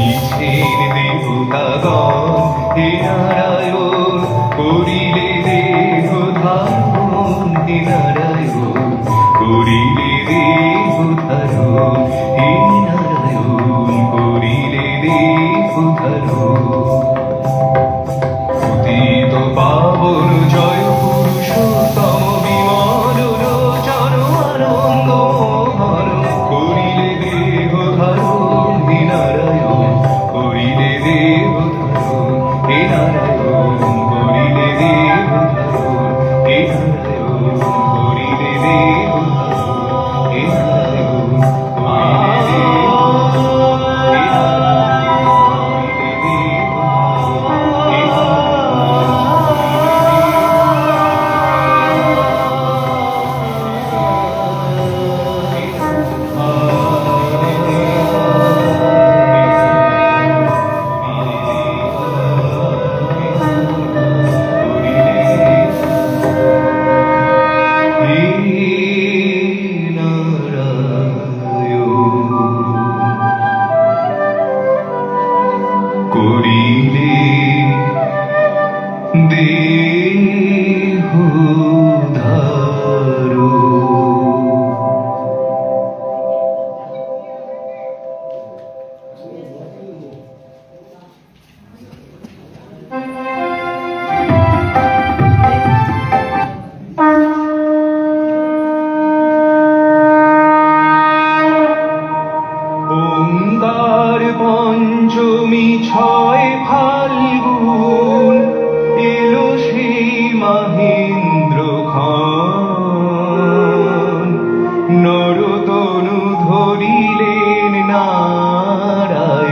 শুনিছেন দেবতাগণ, হে নারায়ণ করিলে দেহ ধারণ, হে নারায়ণ করিলে দেহ ধারণ, হে নারায়ণ করিলে দেহ ধারণ। পতিত পাবন জয় পুরুষোত্তম বিমল লোচন আনন্দ মোহন, করিলে দেহ ধারণ, হে নারায়ণ করিলে দেহ ধারণ, হে নারায়ণ করিলে দেহ ধারণ, হে নারায়ণ করিলে দেহ ধারণ, হে নারায়ণ করিলে দেহ করিলে দেহ ধারণ। ওঙ্কার পঞ্চমী ছয় ফাল্গুন, এলো সেই মহেন্দ্র খন, নরতনু ধরিলেন নারায়ণ,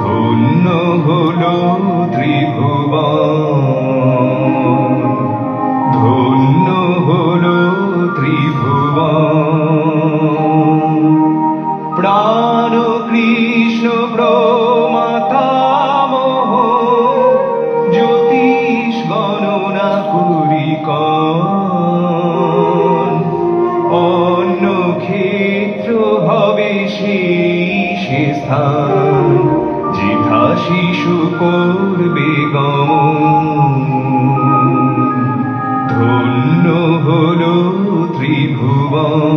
ধন্য হলো ত্রিভুবন, ধন্য হলো ত্রিভুবন। প্রাণ কৃষ্ণ প্রমাতামহ, জ্যোতিষ গণনা করি কন, অন্য ক্ষেত্র হবে সেই স্থান, যেথা শিশু করবে গমন, ধন্য হলো ত্রিভুবন।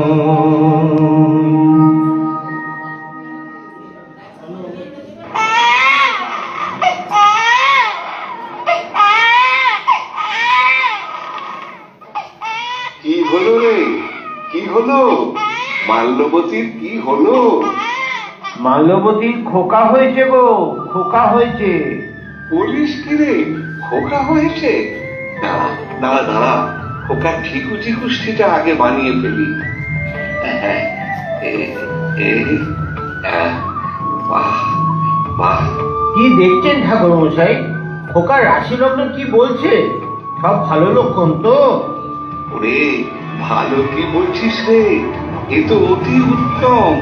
কি হলো রে, কি হলো? মাল্যবতীর কি হলো? মাল্যবতীর খোকা হয়েছে গো, খোকা হয়েছে। বলিস কি রে, খোকা হয়েছে? দাঁড়া দাঁড়া দাঁড়া, খোকার ঠিকুচি কুষ্ঠিটা আগে বানিয়ে ফেলি। হ্যাঁ, বাহ বাহ। কি দেখছেন ঠাকুর মশাই? খোকার রাশি লগ্ন কি বলছে? সব ভালো লক্ষণ তো? ওরে ভালো কি বলছিস রে, এ তো অতি উত্তম।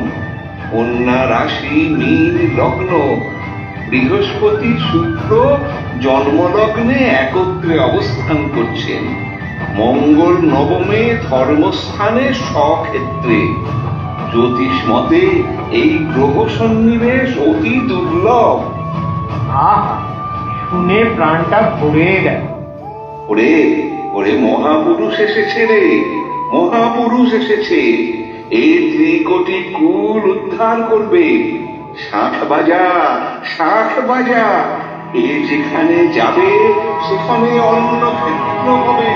কন্যা রাশি মীন লগ্ন, বৃহস্পতি শুক্র জন্মলগ্নে একত্রে অবস্থান করছেন, মঙ্গল নবমে ধর্মস্থানে স্বক্ষেত্রে। জ্যোতিষ মতে এই গ্রহ সন্নিবেশ অতি দুর্লভ। আহা, শুনে প্রাণটা ভরে গেল। ওরে ওরে মহাপুরুষ এসেছে রে, মহাপুরুষ এসেছে। এই ত্রিকোটি কুল উদ্ধার করবে। শাঁখ বাজা, শাঁখ বাজা, এ যেখানে যাবে সেখানে অন্য ক্ষেত্র হবে।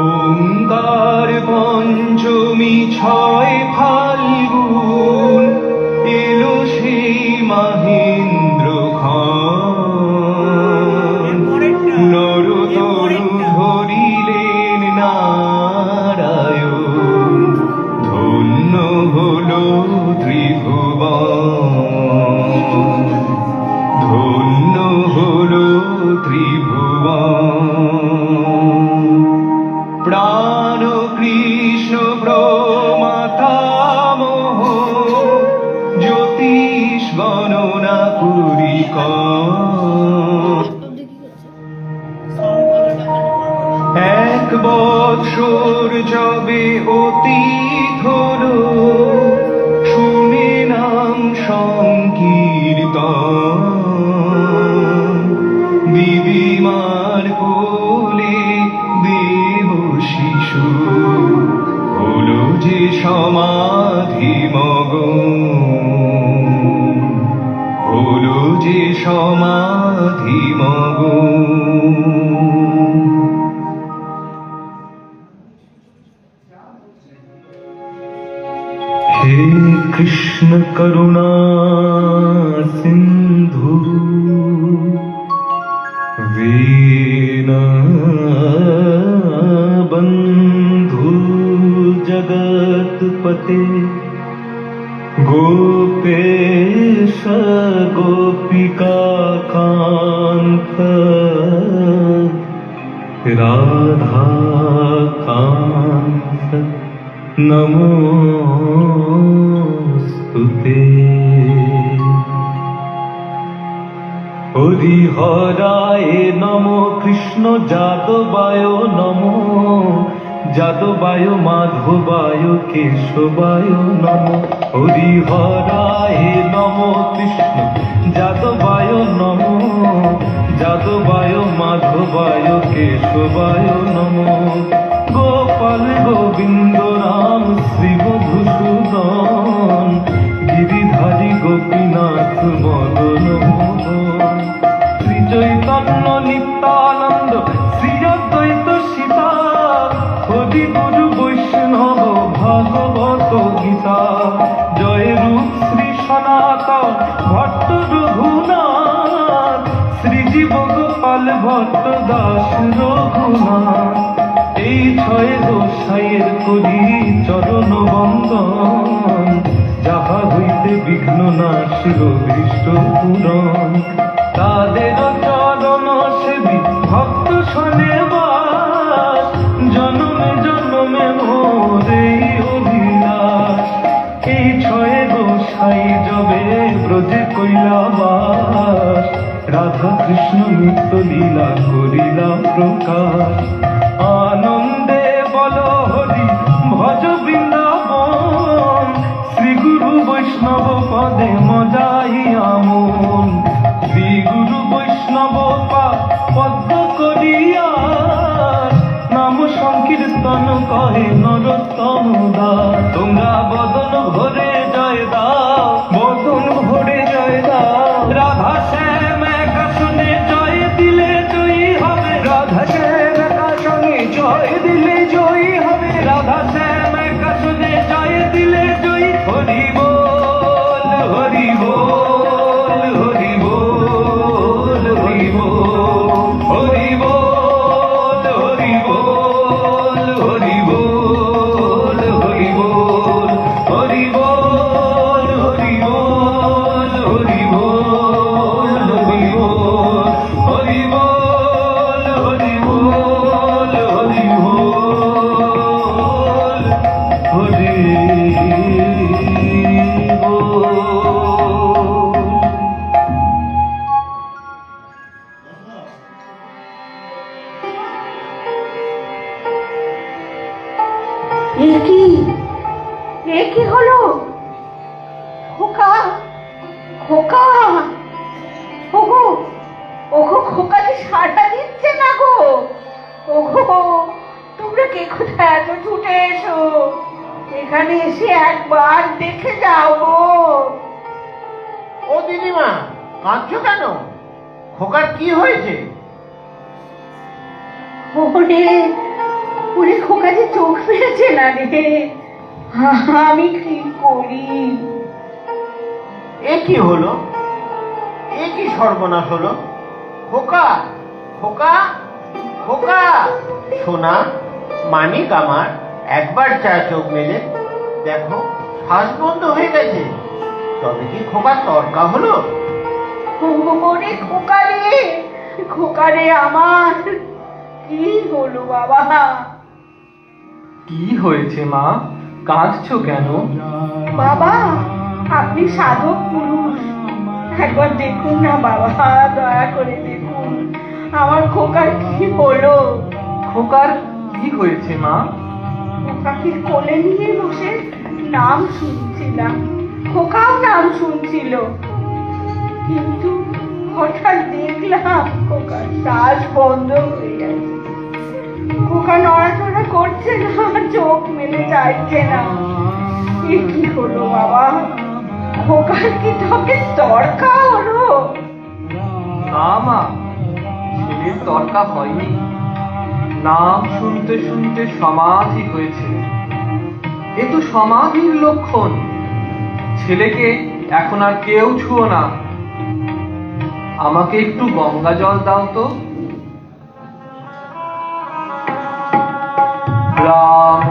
ওঙ্কার যবে অতীত হলো, শুনে নাম সংকীর্তন, দিদিমার কোলে দেব শিশু হলো যে সমাধি মগন, হলো যে সমাধি মগন। हे कृष्ण करुणा सिंधु दीनबंधु जगतपते, गोपेश गोपिकाकान्त राधाकान्त नमोस्तुते। হরিহরায় নমো, কৃষ্ণ যাদবায় নমো, যাদবায় মাধবায় কেশবায় নমো। হরিহরায় নমো, কৃষ্ণ যাদবায় নমো, যাদবায় মাধবায় কেশবায় নমো। গোপাল গোবিন্দ রাম শ্রী মধুসূদন, গিরিধারী গোপীনাথ মদন মোহন। শ্রী চৈতন্য নিত্যানন্দ শ্রী অদ্বৈত সীতা, হরি গুরু বৈষ্ণব ভাগবত গীতা। জয় রূপ শ্রী সনাতন ভট্ট রঘুনাথ, শ্রীজীব গোপাল ভট্ট দাস রঘুনাথ। এই ছয় গোসাইয়ের করি চরণ বন্দন, যাহা হইতে বিঘ্ন নাশির দৃষ্ট পূরণ। তাদের চরণ সেবী ভক্ত শোনে বাস, জন্মে জন্মে মোর এই অভিলাষ। এই ছয় গোসাই যবে ব্রজে কইলা বাস, রাধা কৃষ্ণ নিত্য লীলা করিলা প্রকাশ। আনন্দে বল হরি ভজ বৃন্দাবন, শ্রী গুরু বৈষ্ণব পদে মজাইয়া মন। শ্রী গুরু বৈষ্ণব পদ্ম করিয়া, নাম সংকীর্তন কহে নরোত্তম দাস। তোমরা বদন ভরে জয় দাও, বদন ভরে জয় দাও। রাধা শ্যাম একা শুনে জয় দিলে জয়ী হবে, রাধা শ্যাম একা শুনে জয় দিলে জয়ী হবে। রাধা শ্যাম একা শুনে জয় দিলে জয়ী। হরি বল হরি বল হরি বল হরি বল হরি বল হরি বল হরি বল হরি বল হরি বল হরি বল হরি বল হরি বল হরি বল হরি বল হরি বল হরি বল। এ কি হলো? খোকা, খোকা, ওগো, ওগো খোকা যে সাড়া দিচ্ছে না গো। ওগো, তোমরা কে কোথায় এত ছুটে এসো? এখানে এসে একবার দেখে যাও গো। ও দিদিমা, কাঁদছো কেন? খোকার কি হয়েছে? ওরে ওরে, খোকা যে চোখ ফেলেছে না রে। আমি কি করি? এ কি হলো? এ কি সর্বনাশ হলো? খোকা, খোকা, খোকা, সোনা, মানিক আমার, একবার চা চোখ মেলে দেখো, শ্বাস বন্ধ হয়ে গেছে। তবে কি খোকা তর্কা হলো? ওরে খোকা রে, খোকা রে আমার, কি হলো বাবা? কি হয়েছে মা, কাঁদছো কেন? বাবা, আপনি সাধক পুরুষ, একবার দেখুন না বাবা, দয়া করে দেখুন আমার খোকার কি হলো। খোকার কি হয়েছে মা? খোকাকে কোলে নিয়ে বসে নাম শুনছিলাম, খোকাও নাম শুনছিল, কিন্তু হঠাৎ দেখলাম খোকার শ্বাস বন্ধ হয়ে গেছে। খোকা নড়াচড়া করছে না, চোখ মেলে চাইছে না। এ কি হলো বাবা? খোকার কি তোকে দরকার হলো? না মা, ছেলের দরকার হয়নি। নাম শুনতে শুনতে সমাধি হয়েছে। এ তো সমাধির লক্ষণ। ছেলেকে এখন আর কেউ ছুঁয়ো না। আমাকে একটু গঙ্গা জল দাও তো। রাম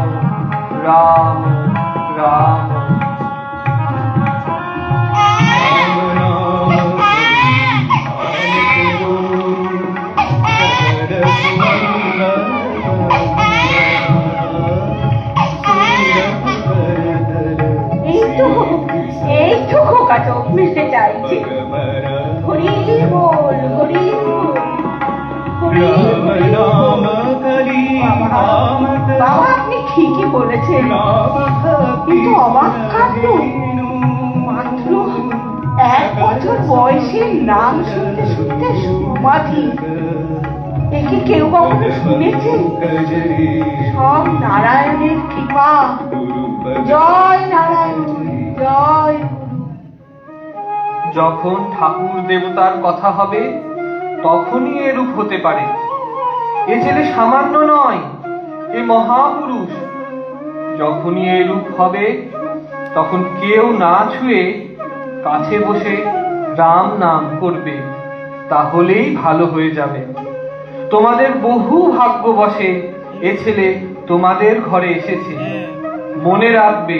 রাম রাম। এই তো খোকা চোখ মিশতে চাইছে। হরি বল, হরি বল, হরি বল। বাবা আপনি ঠিকই বলেছেন, কিন্তু অবাক কাণ্ড, মাত্র 1 বছর বয়সে নাম শুনতে শুনতে সমাধি। একে কেউ কখনো শুনেছে? সব নারায়ণের কৃপা। জয় নারায়ণ, জয়। যখন ঠাকুর দেবতার কথা হবে তখনই এরূপ হতে পারে। এ ছেলে সামান্য নয়, এ মহাপুরুষ। যখনই এরূপ হবে তখন কেউ না ছুঁয়ে কাছে বসে রাম নাম করবে, তাহলেই ভালো হয়ে যাবে। তোমাদের বহু ভাগ্য বসে এ ছেলে তোমাদের ঘরে এসেছে। মনে রাখবে,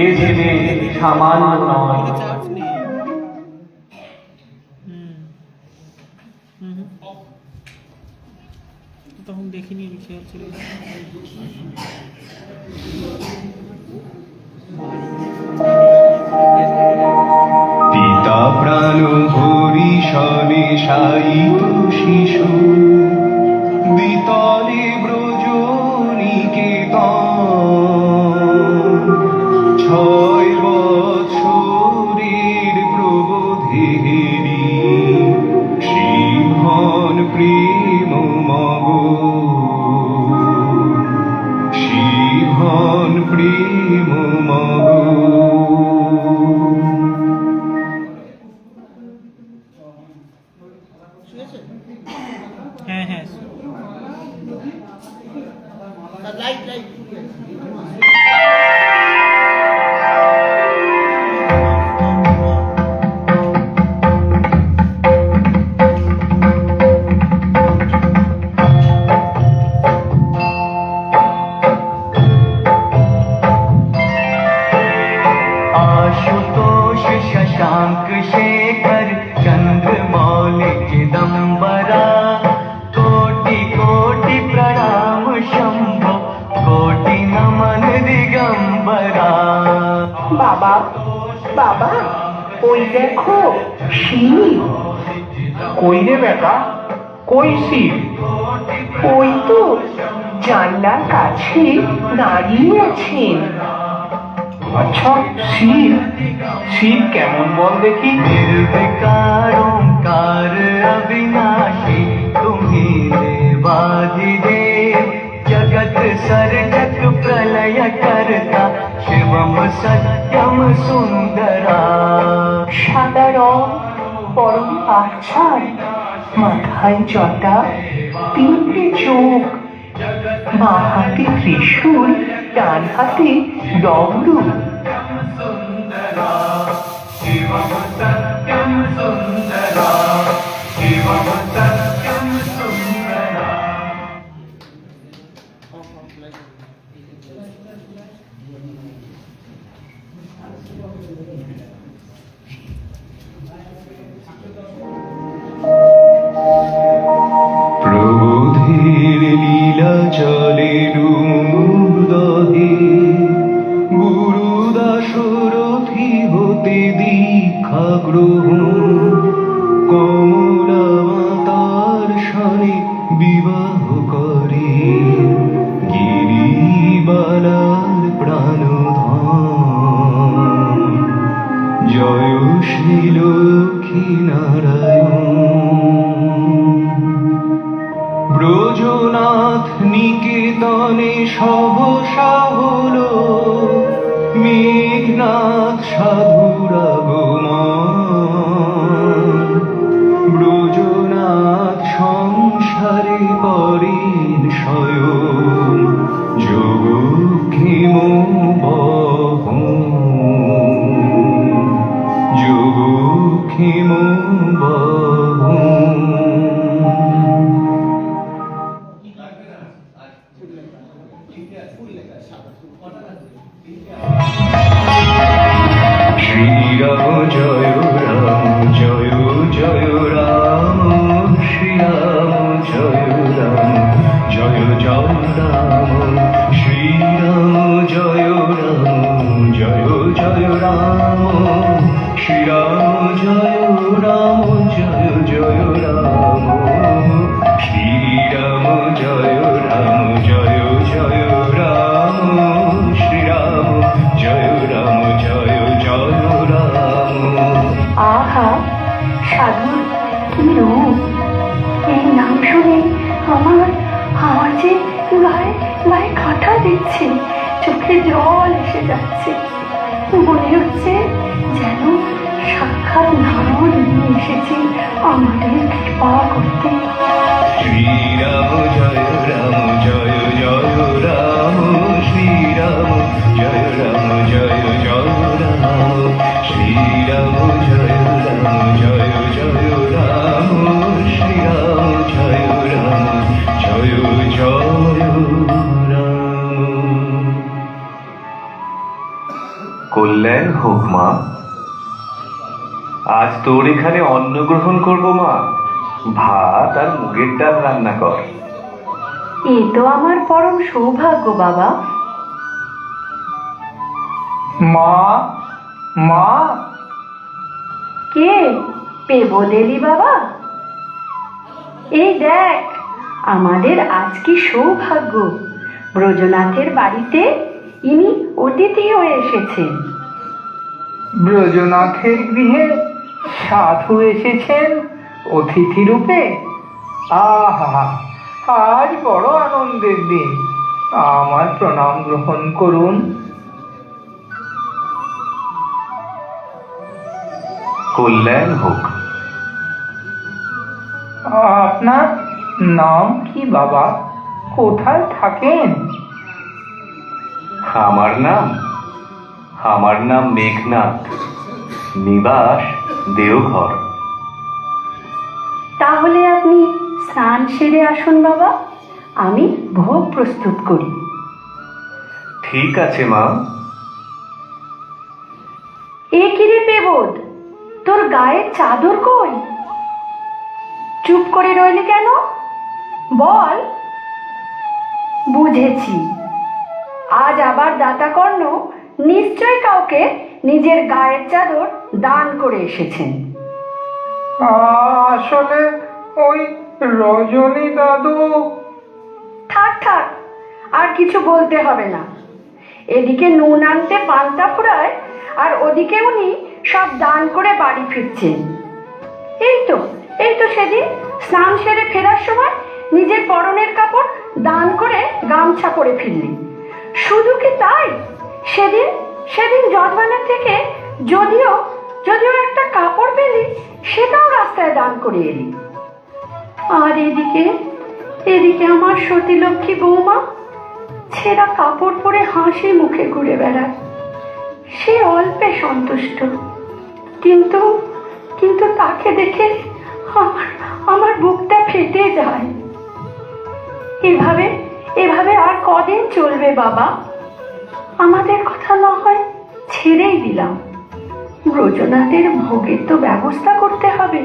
এ ছেলে সামান্য নয়। তখন দেখিনি খেয়াল ছিল। পিতা প্রাণ হরিশনে শায়িত শিশু, বিতলে ব্রজ নিকেতন। 6 বছরের প্রবোধেরি সিংহন প্রেম মগ, সিংহন প্রেম মগ। হ্যাঁ হ্যাঁ आशुतोष शशांक शेखर चंद्रमौलि चिदंबरा, कोटि कोटि प्रणाम शंभो, कोटि नमन दिगंबरा। বাবা বাবা, ওই দেখো শিব। কই রে বেটা, কই শিব? ওই তো জানলার কাছে দাঁড়িয়ে আছেন। আচ্ছা, শিব? শিব কেমন বল দেখি? निर्विकार ओंकार अविनाशी, तुम्हीं देवाधिदेव। जगत सर्जक प्रलय करता, शिवम सत्यम सुंदरा। সাদা রং, পরনে আচ্ছাড়, মাথায় জটা, 3টে চোখ, বাঁ হাতে ত্রিশূল, ডান হাতে ডমরু। প্রবোধের লীলা চলে রুদহে, গুরু দাসরথি হতে দীক্ষা গ্রহণ। কমল সহসা হলো মেঘনাথ সাধুর আগমন, ব্রজনাথ সংসারে করেন শয়ন, যোগক্ষেম বহন, যোগক্ষেম বহন। শ্রীরাম জয় রাম জয় জয় রাম, শ্রীরাম জয় রাম জয় জয় রাম, শ্রীরাম জয় রাম জয় জয় রাম, শ্রীরাম জয় রাম জয় জয় রাম, শ্রীরাম জয় রাম জয় জয় রাম, শ্রীরাম জয় রাম জয় জয় রাম। আহা, সাধুর কি রূপ! এই নাম শুনে আমার আমার যে গায়ে গায়ে কাঁটা দিচ্ছে, চোখে জল এসে যাচ্ছে। মনে হচ্ছে যেন সাক্ষাৎ নারায়ণ নিয়ে এসেছে আমাদের কৃপা করতে। শ্রীরাম জয় রাম জয় জয় রাম, শ্রীরাম জয় রাম জয় জয় রাম, শ্রীরাম জয় রাম জয় জয় রাম, শ্রীরাম জয় রাম জয় জয় রাম। কল্যাণ হোক মা, আজ তোর এখানে অন্ন গ্রহণ করবো মা, ভাত আর মুগের ডাল রান্না কর। এ তো আমার পরম সৌভাগ্য বাবা। মা, মা, কে পেবদেলি বাবা? এই দেখ, আমাদের আজ কি সৌভাগ্য, ব্রজনাথের বাড়িতে ইনি অতিথি হয়ে এসেছেন। ব্রজনাথের গৃহে সাধু এসেছেন অতিথি রূপে। আহা, আজ বড় আনন্দের দিন, আমার প্রণাম গ্রহণ করুন। কল্যাণ হোক। আপনার নাম কি বাবা? কোথায় থাকেন? আমার নাম মেঘনাথ, নিবাস দেওঘর। তাহলে আপনি স্নান সেরে আসুন বাবা, আমি ভোগ প্রস্তুত করি। ঠিক আছে মা। এ কি রে পেবদ, তোর গায়ের চাদর কই? চুপ করে রইলি কেন? বল। বুঝেছি, আজ আবার দাতা কর্ণ নিশ্চয় কাউকে নিজের গায়ের চাদর দান করে এসেছেন। আসলে ওই রজনী দাদু। থাক থাক, আর কিছু বলতে হবে না। এদিকে নুন আনতে পান্তা ফুরায়, আর ওদিকে উনি সব দান করে বাড়ি ফিরছেন। এই তো সেদিন স্নান সেরে ফেরার সময় নিজের পরনের কাপড় দান করে গামছা পরে ফিরলি। শুধু কি তাই, সেদিন যজমানের থেকে যদিও একটা কাপড় পেলি, সেটাও রাস্তায় দান করে এলি। আর এদিকে আমার সতীলক্ষ্মী বৌমা ছেঁড়া কাপড় পরে হাসি মুখে ঘুরে বেড়ায়। সে অল্পে সন্তুষ্ট, কিন্তু তাকে দেখে আমার বুকটা ফেটে যায়। এভাবে আর কদিন চলবে বাবা? আমাদের কথা না হয় ছেড়েই দিলাম, ব্রজনাথের ভোগের তো ব্যবস্থা করতে হবে,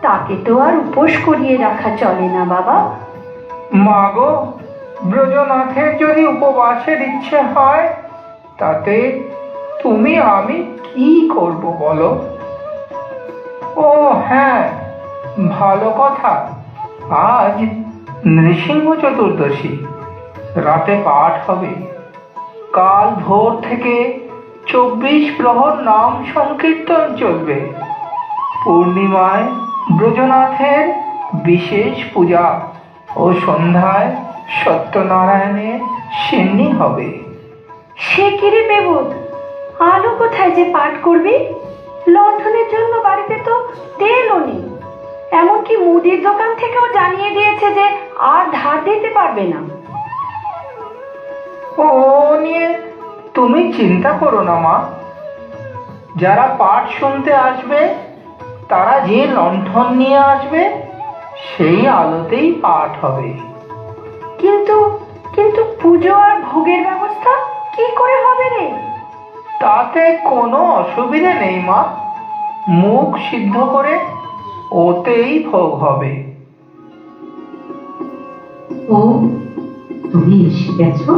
তাকে তো আর উপোস করিয়ে রাখা চলে না বাবা। মাগো, ব্রজনাথের যদি উপবাসের ইচ্ছে হয়, তাতে তুমি আমি কি করব বলো? ও হ্যাঁ, ভালো কথা, আজ নৃসিংহ চতুর্দশী, রাতে পাঠ হবে। কাল ভোর থেকে 24 প্রহর নাম সংকীর্তন চলবে। পূর্ণিমায় ব্রজনাথের বিশেষ পূজা ও সন্ধ্যায় সত্যনারায়ণের সিন্নি হবে। সে কিরে পেবুদ, আলো কোথায় যে পাঠ করবি? লণ্ঠনের জন্য বাড়িতে তো তেলও নেই। এমনকি মুদির দোকান থেকেও জানিয়ে দিয়েছে যে আর ধার দিতে পারবে না। ও নিয়ে তুমি চিন্তা করো না মা। যারা পাঠ শুনতে আসবে তারা যে লণ্ঠন নিয়ে আসবে সেই আলোতেই পাঠ হবে। কিন্তু কিন্তু পুজো আর ভোগের ব্যবস্থা কি করে হবে রে? তাতে কোনো অসুবিধে নেই মা। মুখ সিদ্ধ করে ওতেই ভোগ হবে। ও, তুমি এসে গেছো?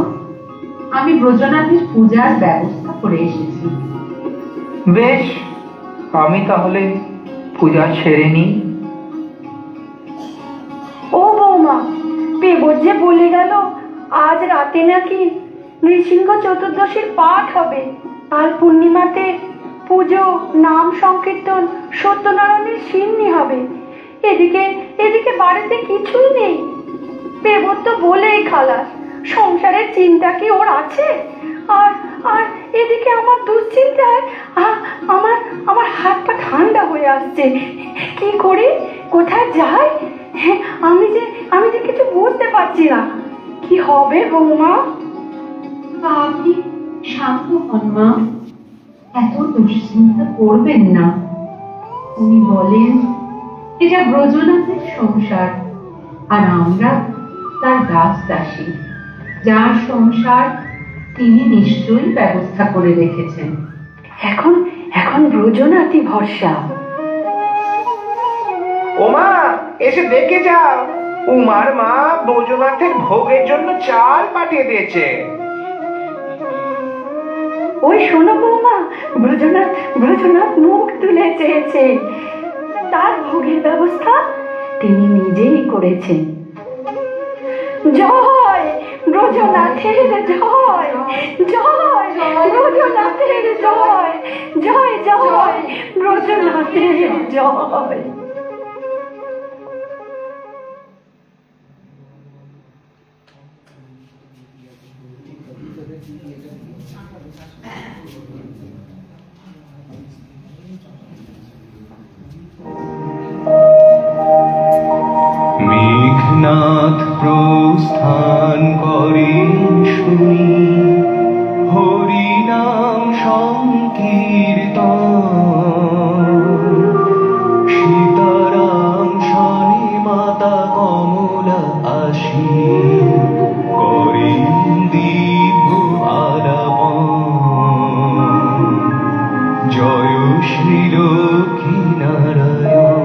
আমি ব্রজনাথের পূজার ব্যবস্থা করে এসেছি। বেশ, আমি তাহলে পূজা সেরে নিই। ও বৌমা, পেবুদ যে বলে গেল আজ রাতে নাকি নৃসিংহ চতুর্দশীর পাঠ হবে, আর পূর্ণিমাতে পুজো, নাম সংকীর্তন, সত্যনারায়ণের সিন্নি হবে। এদিকে এদিকে বাড়িতে কিছুই নেই। পেবুদ তো বলেই খালাস, সংসারের চিন্তা কি ওর আছে? আর আর এদিকে আমার দুশ্চিন্তায় আমার আমার হাত পা ঠান্ডা হয়ে আসছে। কি করি, কোথায় যাই, আমি যে কিছু বুঝতে পারছি না। কি হবে বৌমা? আপনি শান্ত হন মা, এত দুশ্চিন্তা করবেন না। উনি বলেন এটা ব্রজনাথের সংসার, আর আমরা তার দাস দাসী। যার সংসার তিনি নিশ্চয়ই ব্যবস্থা করে রেখেছেন। এখন এখন ব্রজনাথই ভরসা। ওমা, এসে দেখে যাও, উমার মা ব্রজনাথের ভোগের জন্য চাল পাঠিয়ে দিয়েছে। ওই শোনো বৌমা, ব্রজনাথ মুখ তুলে চেয়েছে। তার ভোগের ব্যবস্থা তিনি নিজেই করেছেন। জয় ব্রজনাথের জয়, জয় ব্রজনাথের জয়, জয় জয় ব্রজনাথের জয়। মেঘনাথ প্রস্থান করেন শুনি, হরিনাম সংকীর্তন। সীতারাম শনি মাতা কমলা আসি, করেন দিব্য আলাপন। জয় শ্রী লক্ষ্মী নারায়ণ।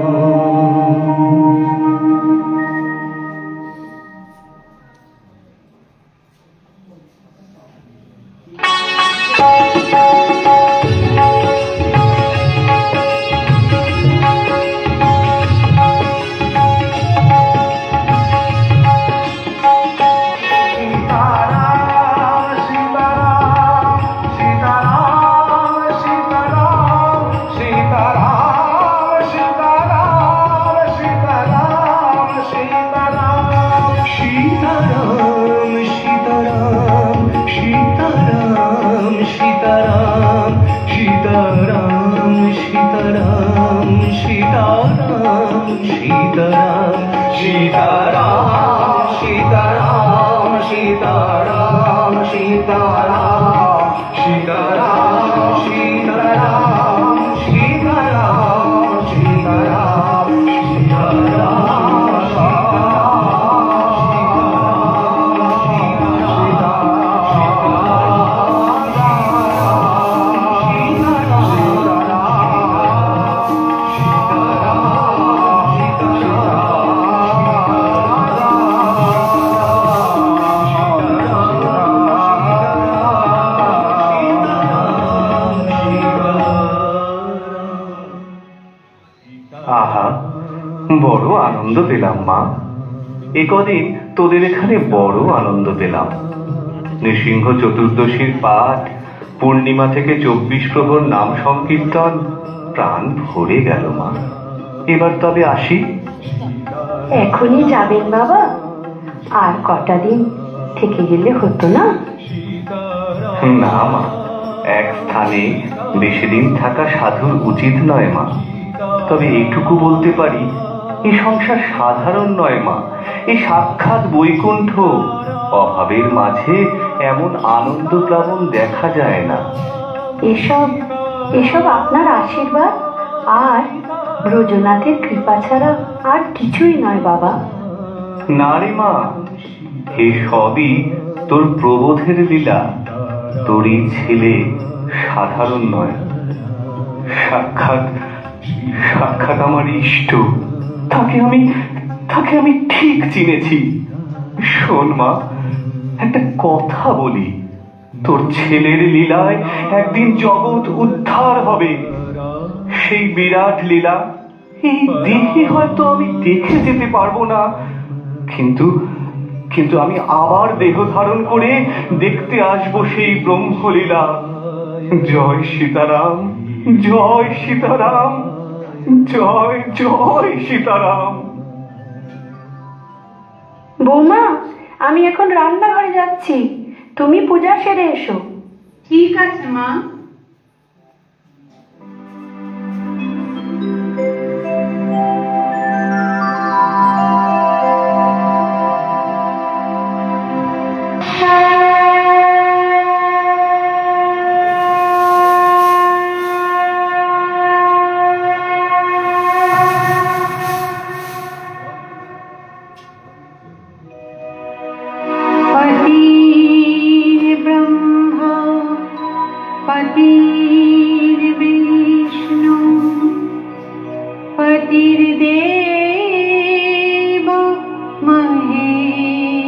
আহা, বড় আনন্দ পেলাম মা। একদিন তোদের এখানে বড় আনন্দ পেলাম। নৃসিংহ চতুর্দশীর পাঠ, পূর্ণিমা থেকে 24 প্রহর নাম সংকীর্তন, প্রাণ ভরে গেল মা। এবার তবে আসি। এখনই যাবেন বাবা? আর কটা দিন থেকে গেলে হতো না? না মা, এক স্থানে বেশি দিন থাকা সাধুর উচিত নয় মা। তবে এইটুকু বলতে পারি, এই সংসার সাধারণ নয় মা, এই সাক্ষাৎ বৈকুণ্ঠ। অভাবের মাঝে এমন আনন্দ প্লাবন দেখা যায় না। এসব এসব আপনার আশীর্বাদ আর ব্রজনাথের কৃপা ছাড়া আর কিছুই নয় বাবা। না রে মা, এই সবই তোর প্রবোধের লীলা। তোরই ছেলে সাধারণ নয়, সাক্ষাৎ সাক্ষাৎ আমার ইষ্ট। তাকে আমি ঠিক চিনেছি। শোন মা, একটা কথা বলি, তোর ছেলের লীলায় একদিন জগৎ উদ্ধার হবে। সেই বিরাট লীলা এই দেহে হয়তো আমি দেখে যেতে পারবো না, কিন্তু কিন্তু আমি আবার দেহ ধারণ করে দেখতে আসবো সেই ব্রহ্মলীলা। জয় সীতারাম, জয় সীতারাম, জয় জয় সীতারাম। বৌমা, আমি এখন রান্নাঘরে যাচ্ছি, তুমি পূজা সেরে এসো। ঠিক আছে মা। ब्रह्मा पतिर्विष्णु पतिर्देव महेश्वरः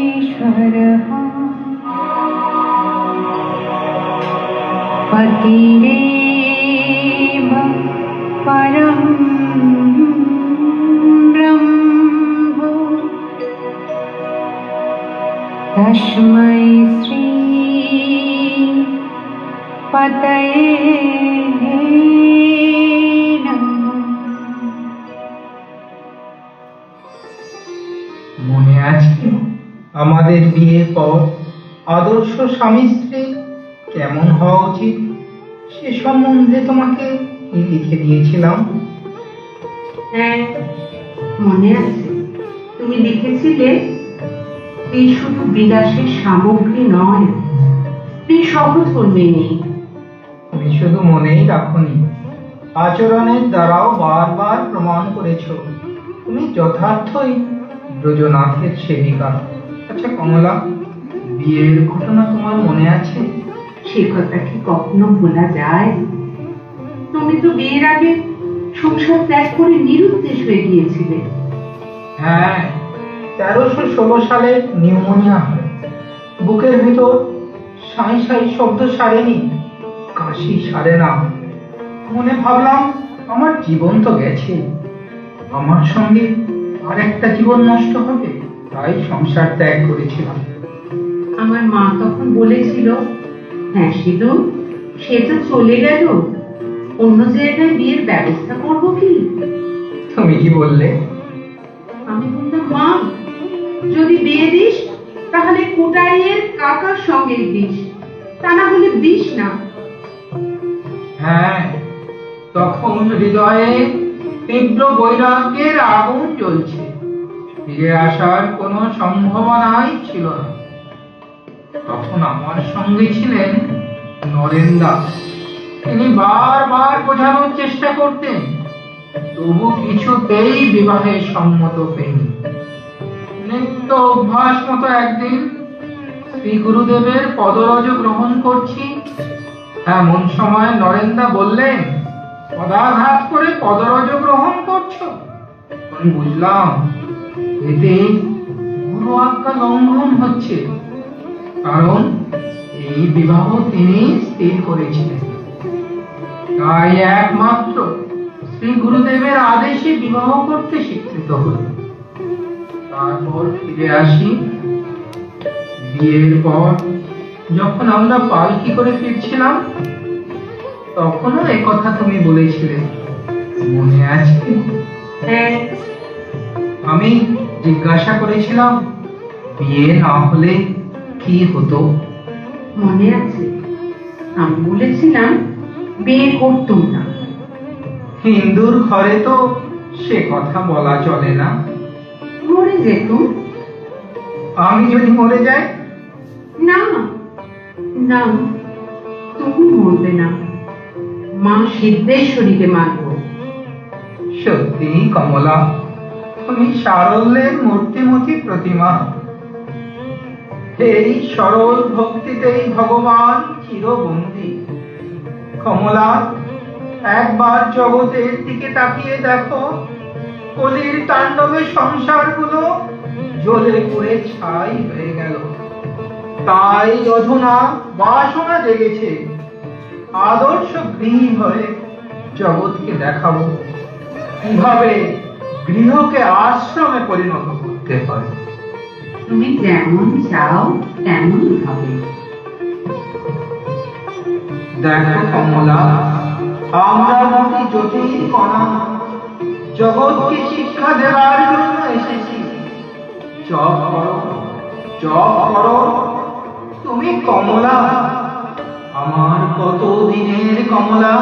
पतिरेव परं ब्रह्म तस्मै श्री पतये नमः। মনে আছে আমাদের বিয়ের পর আদর্শ স্বামী স্ত্রী কেমন হওয়া উচিত সে সম্বন্ধে তোমাকে কি লিখে দিয়েছিলাম? হ্যাঁ, মনে আছে। তুমি লিখেছিলে, স্ত্রী শুধু বিলাসের সামগ্রী নয়, স্ত্রী সহধর্মিণী। তুমি শুধু মনেই রাখোনি, আচরণের দ্বারাও বারবার প্রমাণ করেছ তুমি যথার্থই ব্রজনাথের সেবিকা। আচ্ছা কমলা, বিয়ের ঘটনা তোমার মনে আছে? সে কথা কি কখনো ভোলা যায়? তুমি তো বিয়ের আগে সংসার ত্যাগ করে নিরুদ্দেশ হয়ে গিয়েছিলে। হ্যাঁ, 1316 সালে নিউমোনিয়া হয়। বুকের ভিতর সাঁই সাঁই শব্দ সারেনি, কাশি সারে না। মনে ভাবলাম আমার জীবন তো গেছে, আমার সঙ্গে আর একটা জীবন নষ্ট হবে, তাই সংসার ত্যাগ করেছিলাম। আমার মা তখন বলেছিল, হ্যাঁ সিধু, সে তো চলে গেল, অন্য জায়গায় বিয়ের ব্যবস্থা করবো কি? তুমি কি বললে? আমি বললাম, মা যদি বিয়ে দিস তাহলে কোটাইয়ের কাকার সঙ্গে দিস, তা না হলে দিস না। হ্যাঁ, তখন হৃদয়ে তীব্র বৈরাগ্যের আগুন জ্বলছে, ফিরে আসার কোনো সম্ভাবনাই ছিল না। তখন আমার সঙ্গে ছিলেন নরেন্দা। তিনি বারবার বোঝানোর চেষ্টা করতেন, তবু কিছুতেই বিবাহে সম্মত হয়নি। নিত্য অভ্যাস মতো একদিন শ্রী গুরুদেবের পদরজ গ্রহণ করছি, এমন সময় নরেন্দা বললেন, পদাঘাত করে পদরজ গ্রহণ করছো? আমি বুঝলাম এতে গুরু আজ্ঞা লঙ্ঘন হচ্ছে, কারণ এই বিবাহ তিনি স্থির করেছিলেন। তাই একমাত্র শ্রী গুরুদেবের আদেশে বিবাহ করতে স্বীকৃত হল। তারপর ফিরে আসি। বিয়ের পর যখন আমরা পালকি করে ফিরছিলাম, তখনও এই কথা তুমি বলেছিলে, মনে আছে? হ্যাঁ। আমি জিজ্ঞাসা করেছিলাম, বিয়ে না হলে কি হতো মনে আছে? আমি বলেছিলাম বিয়ে করতুম না। হিন্দুর ঘরে তো সে কথা বলা চলে না। মরে যেতুম। আমি যদি মরে যাই? না না, তুমি মরবে না, মা সিদ্ধেশ্বরীকে মারব। সত্যি কমলা, তুমি সারল্যের মূর্তিমতি প্রতিমা। এই সরল ভক্তিতেই ভগবান চিরবন্দী। কমলা, একবার জগতের দিকে তাকিয়ে দেখো, কলির তাণ্ডবে সংসারগুলো জ্বলে পুড়ে ছাই হয়ে গেল। তাই অধুনা বাসনা জেগেছে, আদর্শ গৃহী হয়ে জগৎকে দেখাবো কিভাবে গৃহকে আশ্রমে পরিণত করতে হয়। তুমি যেমন চাও তেমনই হবে। দেখো কমলা, আমরা দুটি জ্যোতির কণা, জগৎকে শিক্ষা দেওয়ার জন্য এসেছি। জপ করো, জপ করো। তুমি কমলা, আমার কত দিনের কমলা,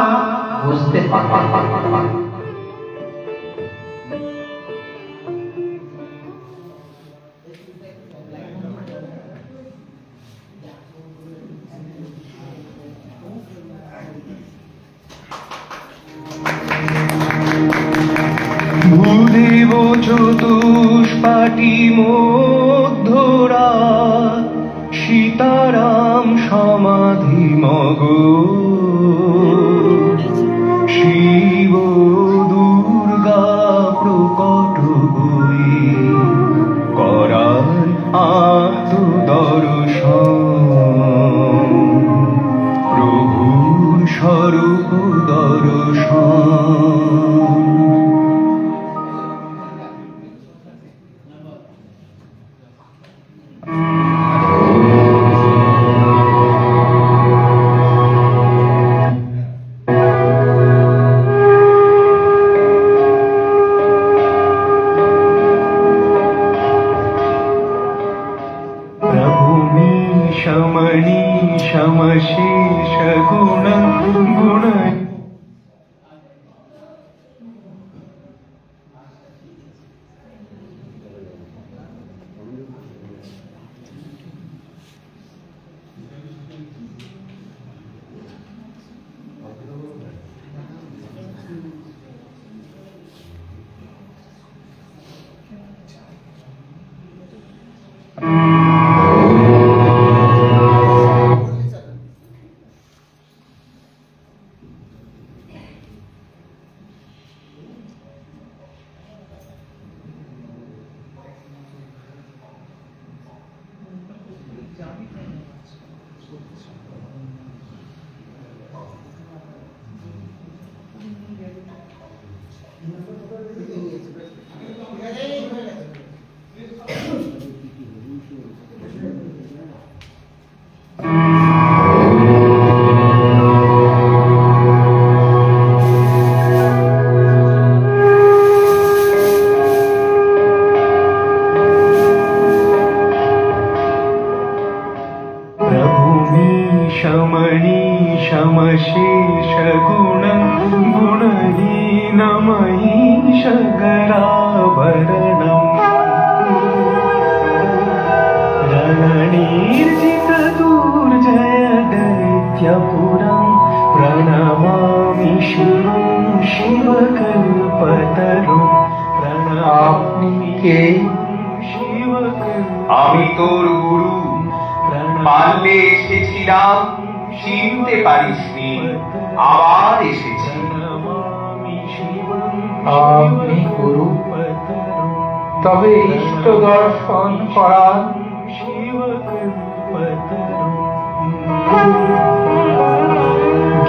বুঝতে পারো। ভূদেব চতুষ্পাটি মধ্যরা সীতারাম সমাধি মগ শিব দুর্গা প্রকট হই করার আত্মদর্শন প্রভুর স্বরূপ দর্শন। शमणी शमशेष गुण गुण शमणी शमशेष गुण गुणहीनमयी शकराभरणम् रणनीर्जित दुर्जय दैत्यपुरम् प्रणमामि शिवं शिवकल्पतरुम् আপনি কে? আমি তোর গুরু। পারলে এসেছিলাম, চিনতে পারিসনি, আবার এসেছি। আপনি গুরু, তবে ইষ্ট দর্শন করার।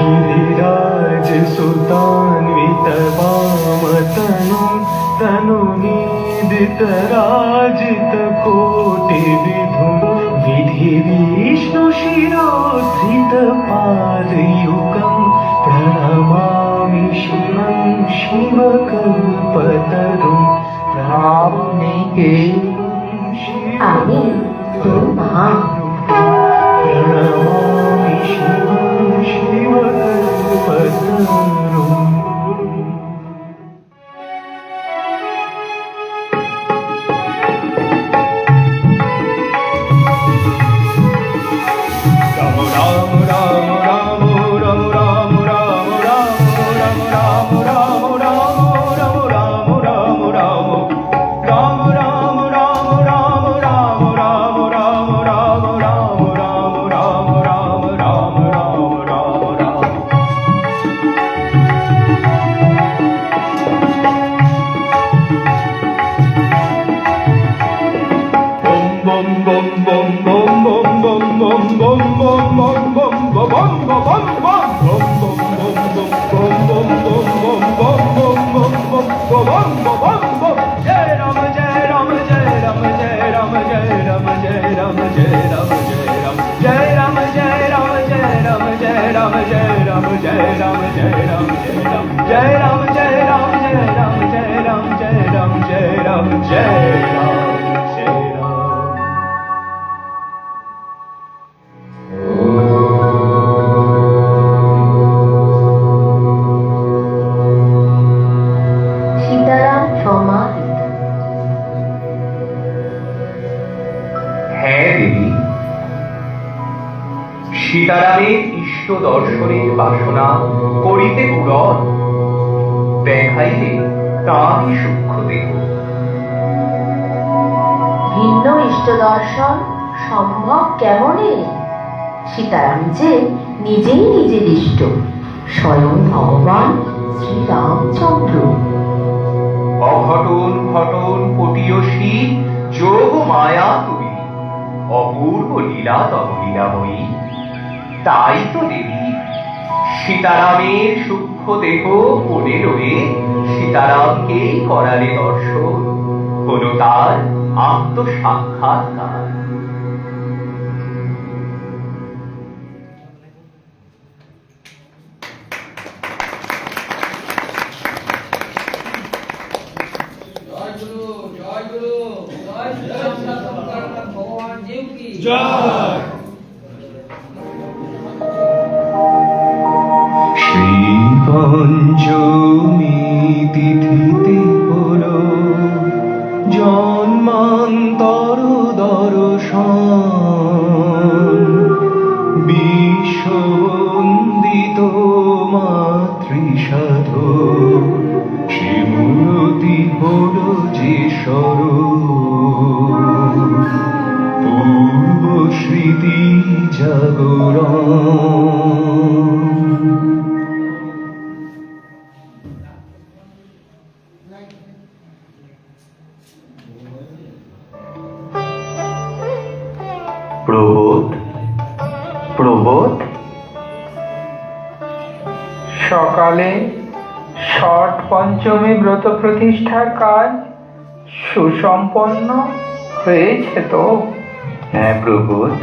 गिरिराज सुतान्वित वामतनु तनुनीदित राजित कोटि विधुम विधि विष्णु शिरोधृत पादयुगं प्रणमामि शिवं शिवकल्पतरुं। আপনি কে? আমি তোর মা। সীতারাম সমাহিত। হ্যাঁ দেবী, সীতারামের ইষ্ট দর্শনের বাসনা করিতে পূরণ, দেখাইলে তাঁরই সূক্ষ্ম দেহ। ভিন্ন ইষ্ট দর্শন সম্ভব কেমনে? সীতারাম যে নিজেই নিজের ইষ্ট, স্বয়ং ভগবান শ্রীরামচন্দ্র। অঘটন ঘটন পটীয়সী যোগ মায়া তুমি, অপূর্ব লীলা তব লীলাময়ী। তাই তো দেবী, সীতারামের সূক্ষ্ম দেহ কোণে রয়ে সীতারামকেই করালে দর্শন, হলো তার আত্মসাক্ষাৎকার। শ্রী পঞ্চমী তিথিতে হলো জন্মান্তর দর্শন, বিশ্ববন্দিত মাতৃসাধু শ্রীমূরতি হলো যে স্বরূপ, পূর্ব স্মৃতি জাগরণ। প্রবোধ, প্রবোধ। সকালে ষট পঞ্চমী ব্রত প্রতিষ্ঠার কাজ সুসম্পন্ন হয়েছে তো? হ্যাঁ প্রবোধ,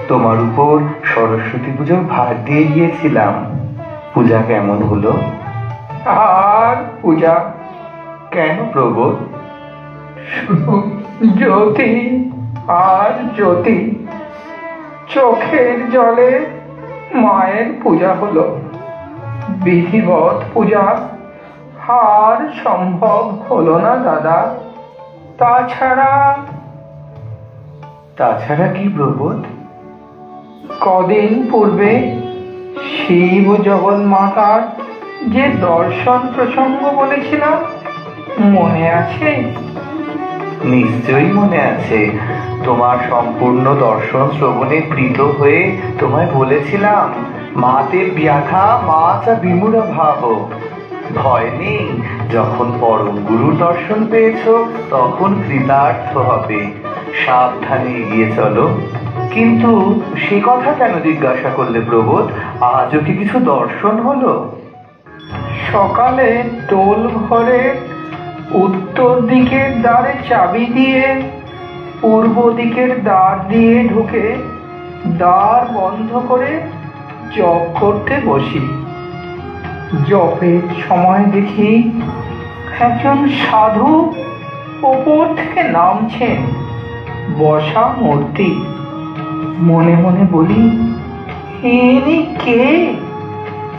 তোমার উপর সরস্বতী পুজোর ভার দিয়ে গিয়েছিলাম। পূজা কেমন হলো? আর পূজা কেন প্রবোধ? শুধু জ্যোতি আর জ্যোতি, চোখের জলে মায়ের পূজা হলো। বিধিবৎ পূজা আর সম্ভব হলো না দাদা। তাছাড়া কি প্রবোধ? কদিন পূর্বে শিব জগন্মাতার যে দর্শন প্রসঙ্গ বলেছিলাম, মনে আছে? নিশ্চয়ই মনে আছে। তোমার সম্পূর্ণ দর্শন শ্রবণে প্রীত হয়ে তোমায় বলেছিলাম, মাতে ব্যাথা মাতা বিমূঢ় ভাব, ভয় নেই, যখন পরম গুরুর দর্শন পেয়েছো তখন কৃতার্থ হবে, সাবধানে এগিয়ে চলো। কিন্তু সে কথা কেন জিজ্ঞাসা করলে প্রবোধ? আজও কি কিছু দর্শন হলো? সকালে টোল ঘরের উত্তর দিকের দ্বারে চাবি দিয়ে পূর্ব দিকের দ্বার দিয়ে ঢুকে দ্বার বন্ধ করে জপ করতে বসি। জপের সময় দেখি একজন সাধু ওপর থেকে নামছেন, বসা মূর্তি। মনে মনে বলি, ইনি কে?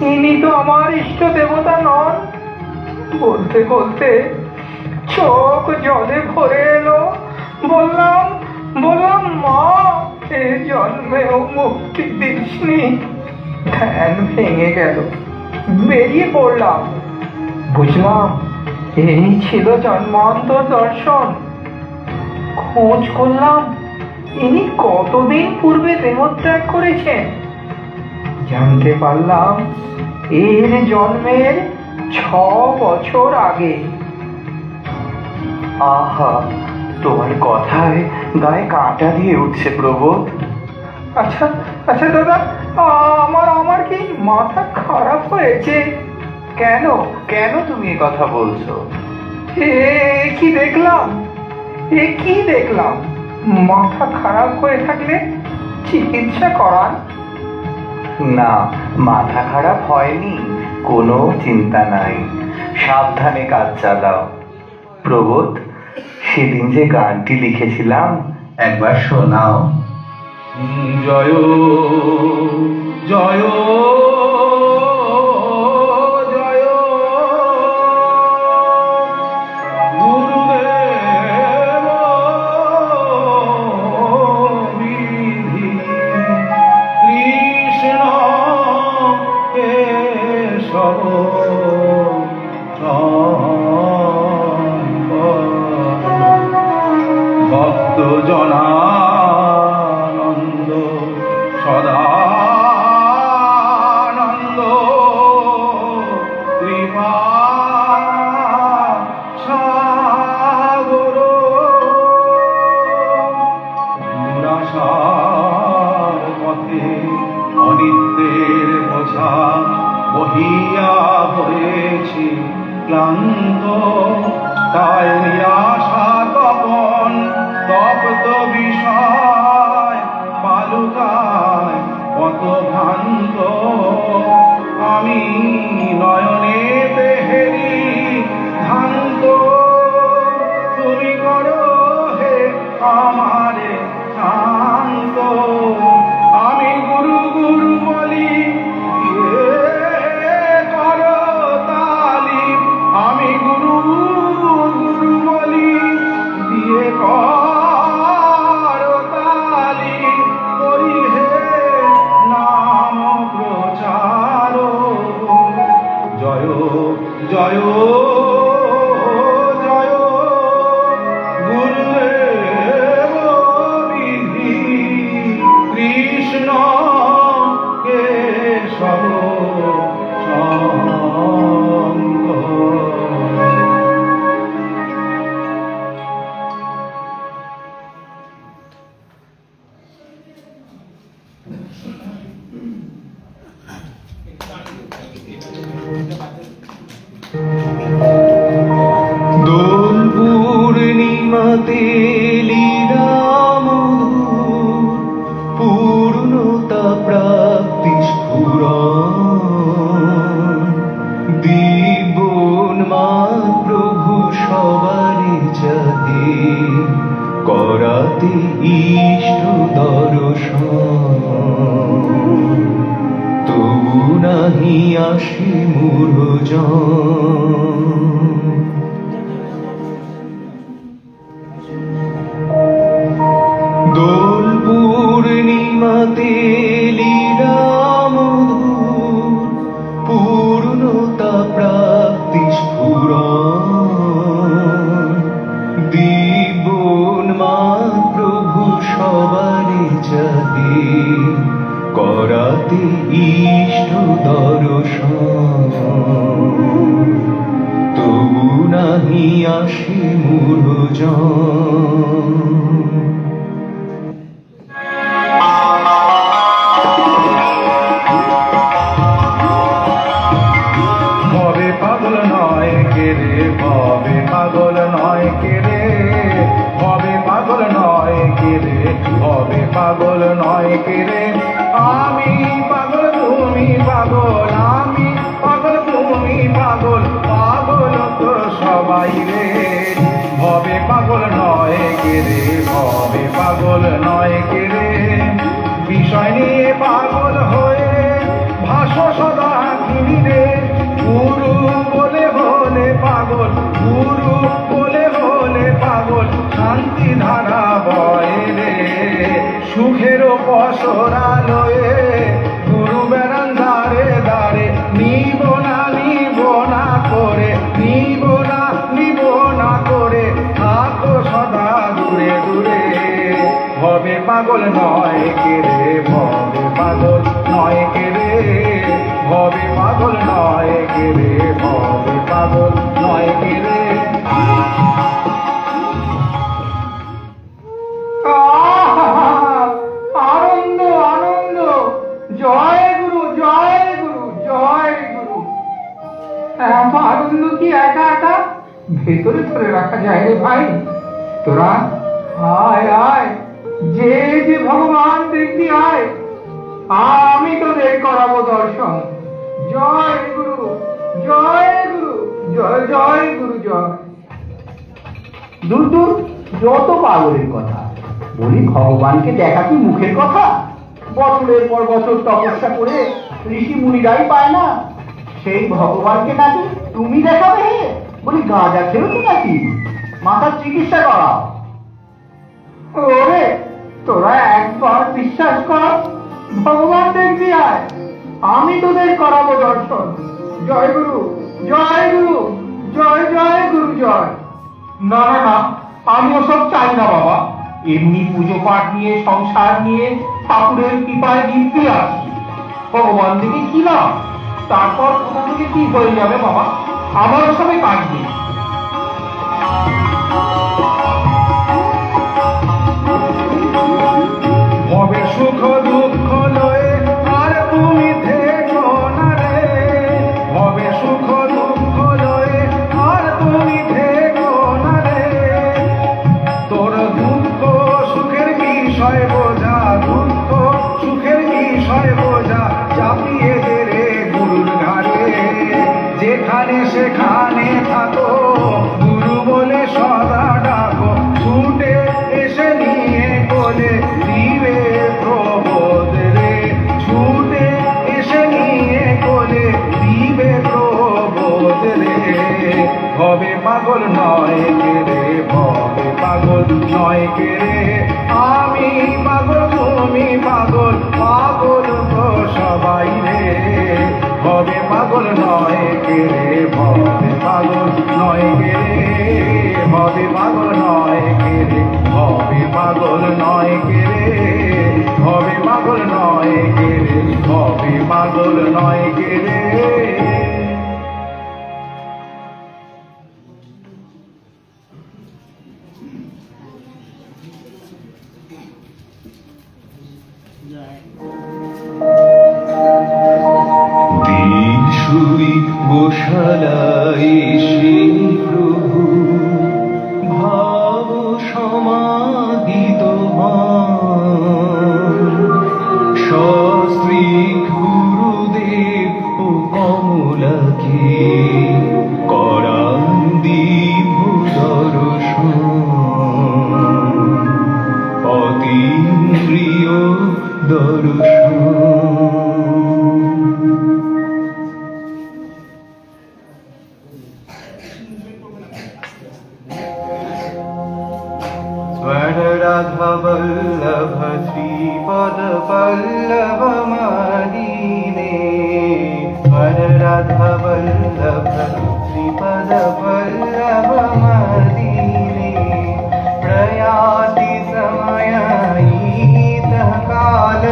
ইনি তো আমার ইষ্ট দেবতা নন। বলতে বলতে চোখ জলে ভরে এলো। বললাম মা, এ জন্মেও মুক্তি দিসনি। ধ্যান ভেঙে গেল, বেরিয়ে পড়লাম। বুঝলাম এই ছিল জন্মান্তর দর্শন। খোঁজ করলাম ইনি কতদিন পূর্বে দেহত্যাগ করেছেন। জানতে পারলাম এর জন্মের 6 বছর আগে। আহা, তোমার কথায় গায়ে কাঁটা দিয়ে উঠছে প্রবোধ। আচ্ছা আচ্ছা দাদা, আমার কি মাথা খারাপ হয়েছে? কেন কেন তুমি এ কথা বলছো? কি দেখলাম? মাথা খারাপ হয়ে থাকলে চিকিৎসা করান। না, মাথা খারাপ হয়নি, কোনো চিন্তা নাই, সাবধানে কাজ চালাও। প্রবোধ, সেদিন যে গানটি লিখেছিলাম একবার শোনাও। জয় জয় জয় গুরুদেব বিধি কৃষ্ণ কেশব ভক্ত জনানন্দ সদানন্দ কৃপা সাগর নিরাশার পথে অনিত্যের বোঝা বহিয়া হয়েছি ক্লান্ত, তাই নিরাশা তপন তপ্ত বিষয় বালুকায় কত ভ্রান্ত। আমি নয়নে তেহেরি ধ্যান্ত, তুমি করো হে আমারে শান্ত। আমি গুরু গুরু বলি করো তালি, আমি গুরু গুরু বলি দিয়ে করো তালি। করি হে নাম প্রচার, জয় জয় জয় গুরুদেব বিধি কৃষ্ণ কেশব দোল পূর্ণিমাতে লীলামধুর পূর্ণতা প্রাপ্তি স্ফুরণ, দিব্যোন্মাদ প্রভু সবারই যাতে করাতে ইষ্ট দর্শন, তবু নাহি আসি মূঢ়জন। দোল পূর্ণিমাতে লীলামধুর পূর্ণতা প্রাপ্তি স্ফুরণ, দিব্যোন্মাদ প্রভু সবারই যাতে করাতে ইষ্ট দর্শন, তবু নাহি আসি মূঢ়জন। ভবে পাগল নয় কে রে, ভবে পাগল নয় কে রে, ভবে পাগল নয় কে রে, ভবে পাগল নয় কে রে। আমি পাগল তুমি পাগল, আমি পাগল তুমি পাগল, পাগল তো সবাই রে। ভবে পাগল নয় কে রে, ভবে পাগল নয় কে রে। বিষয় নিয়ে পাগল হয়ে ভাসো সদা তুমি রে। গুরু বলে হলে পাগল, গুরু বলে হলে পাগল, শান্তি ধারা বয়ে রে। সুখের পসরালয়ে গুরু বেড়ান দাঁড়ে দাঁড়ে, নিব না করে, নিব না করে, থাকো সদা দূরে দূরে। ভবে পাগল নয় কে রে, ভবে পাগল নয় কে রে, ভবে পাগল নয় কে রে, ভবে পাগল নয় কে রে। আনন্দ কি একা একা ভেতরে ধরে রাখা যায় রে ভাই। তোরা আয় আয়, যে যে ভগবান দেখবি আয়, আমি তোদের করাবো দর্শন। জয় গুরু, জয় গুরু, জয় জয় গুরু জয়। দূর দূর, যত পাগলের কথা। বলি ভগবানকে দেখা কি মুখের কথা? বছরের পর বছর তপস্যা করে ঋষি মুনিরাই পায় না, সেই ভগবানকে নাকি তুমি দেখাবে? বলি গাঁজা খেয়েছো নাকি? মাথার চিকিৎসা করাও। ওরে তোরা একবার বিশ্বাস কর, ভগবান দেখবি আয়, আমি তোদের করাবো দর্শন। জয় গুরু, জয় গুরু, জয় জয় গুরু জয়। না না না, আমি ওসব চাই না বাবা। এমনি পুজো পাঠ নিয়ে, সংসার নিয়ে ঠাকুরের কৃপায় দিব্যি আছি। ভগবান থেকে কি লাভ? তারপর কোথা থেকে কি হয়ে যাবে বাবা, আমার সবে কাটবে। হবে সুখ দুঃখ লয়ে আর তুমি থেকো না রে, হবে সুখ দুঃখ লয়ে আর তুমি থেকো না রে। তোর দুঃখ সুখের বিষয় বোঝা, দুঃখ সুখের বিষয় বোঝা চাপিয়ে দে রে গুরুর ঘাড়ে। যেখানে সেখানে থাকো, গুরু বলে সদা ডাকো, ছুটে এসে নিয়ে কোলে দিবে প্রবোধ রে, ছুটে এসে নিয়ে কোলে দিবে প্রবোধ রে। হবে পাগল নয় কে রে, হবে পাগল নয় কে রে, আমি পাগল তুমি পাগল, পাগল তো সবাই রে। হবে পাগল নয় কে রে, হবে পাগল নয় কে রে, হবে পাগল নয় কে রে, হবে পাগল নয় কে রে, হবে পাগল নয় কে রে, হবে পাগল নয় কে রে। দিশুই গোশালায় শ্রী প্রভু ভাব সমাহিত শাস্ত্রী গুরুদেব ও কমলাকে করান দিব্য দর্শন। অতীন্দ্রিয় দর্শন। राधा वल्लभ श्रीपद वल्लभ मदीने, राधा वल्लभ श्रीपद वल्लभ मदीने। प्रयाति समय ईतः काल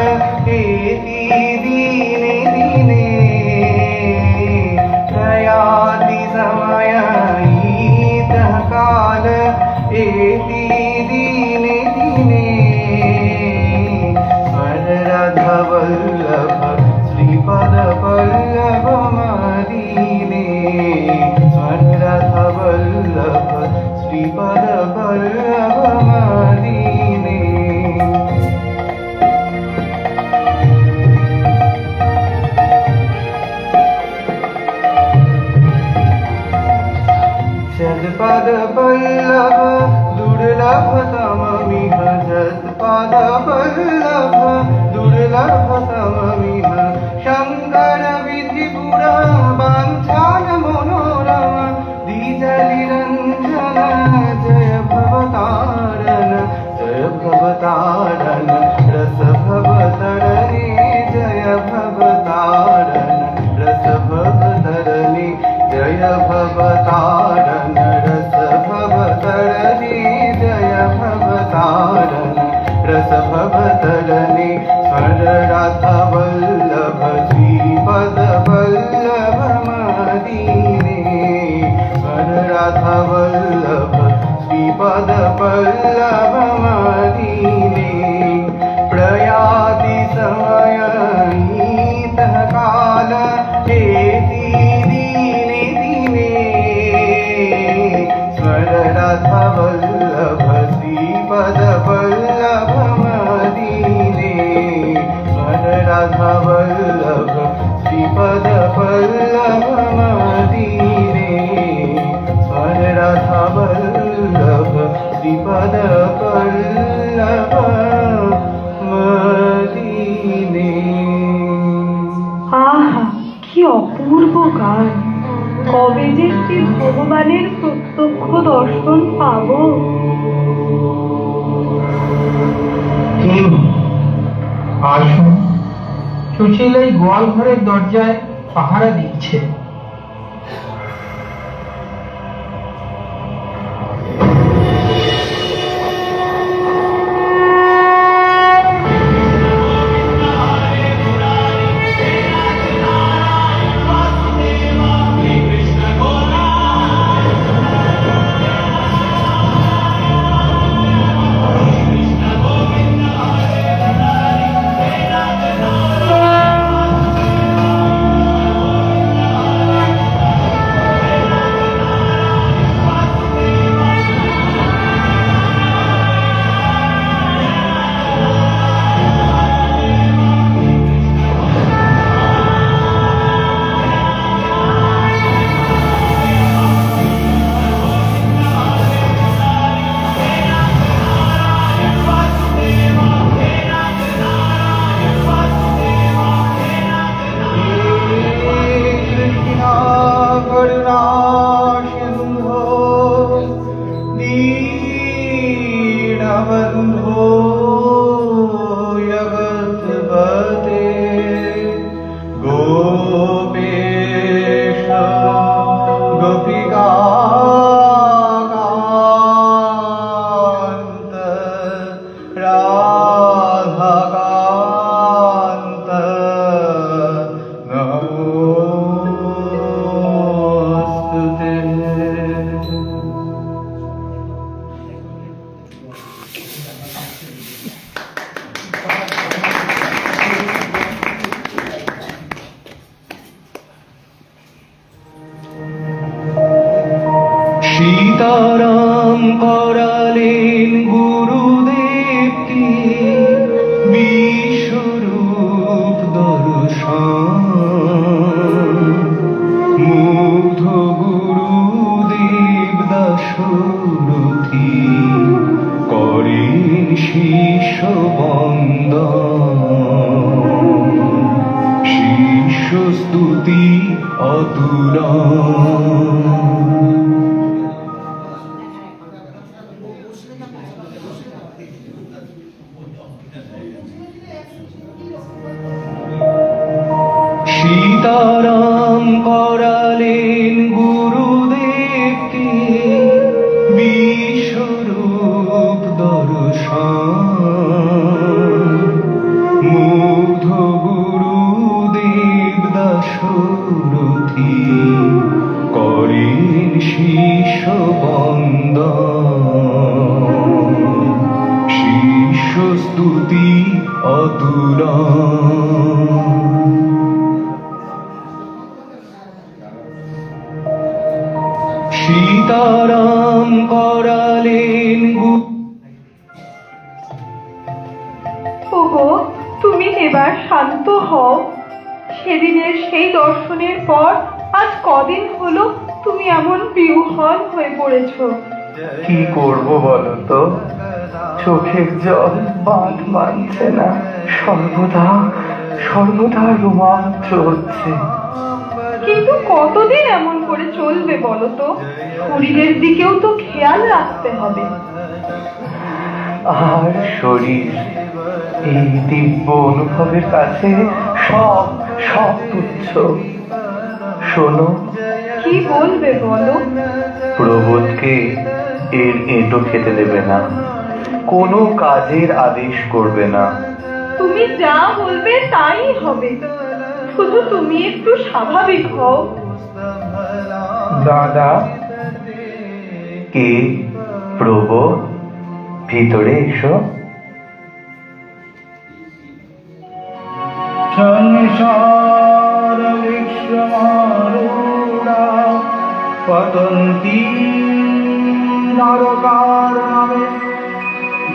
एति दीने दीने, प्रयाति समय ईतः काल एति दीने दीने। राधा वल्लभ श्रीपद वल्लभ मदीने, राधा वल्लभ श्रीपद वल्लभ मदीने। जदपद वल्लभ दुर्लभतममिह, जदपद वल्लभ दुर्लभतममिह। शङ्कर विधिपुर वाञ्छान मनोरम, द्विजलिरञ्जन जय भवतारण, जय भवतारण। रस भवतरणे जय भवतारण, रस भवतरणे जय भवतारण। रस भवतरणे जय भवतारण, रस भवतरणे। स्वर राधा वल्लभ श्रीपद वल्लभ मदीने, स्वर राधा वल्लभ श्रीपद वल्लभ मदीने। ভগবান, কবে যে শ্রী ভগবানের প্রত্যক্ষ দর্শন পাবো। আসুন, সুশীল এই গোয়াল ঘরের দরজায় পাহারা দিচ্ছে। সীতারাম করালেন গুরুদেবকে বিশ্বরূপ দর্শন, মুগ্ধ গুরুদেব দাশরথী করেন শিষ্য বন্দন, শিষ্য স্তুতি অতুলন। সীতারাম করালেন গুরুদেবকে বিশ্বরূপ দর্শন, মুগ্ধ গুরুদেব দাশরথী করেন শিষ্য বন্দন, শিষ্য স্তুতি অতুলন। সীতারাম করালেন ওগো, তুমি এবার শান্ত হও। সেদিনের সেই দর্শনের পর আজ কদিন হলো তুমি এমন বিহ্বল হয়ে পড়েছো। কি করব বলো তো, চোখের জল বাঁধ মানছে না, সর্বদা সর্বদা রোমাঞ্চ হচ্ছে। কিন্তু কতদিন এমন করে চলবে বলো তো? শরীরের দিকেও তো খেয়াল রাখতে হবে। আর শরীর, এই দিব্য অনুভবের কাছে সব সব তুচ্ছ। শোনো, কি বলবে বলো? প্রবোধকে এর এঁটো খেতে দেবে না, কোনো কাজের আদেশ করবে না। তুমি যা বলবে তাই হবে, শুধু তুমি একটু স্বাভাবিক হও। দাদা, কে? প্রবোধ, ভিতরে এসো। সংসার বিশ্বমারূঢ়া পতন্তি নরকার্ণবে,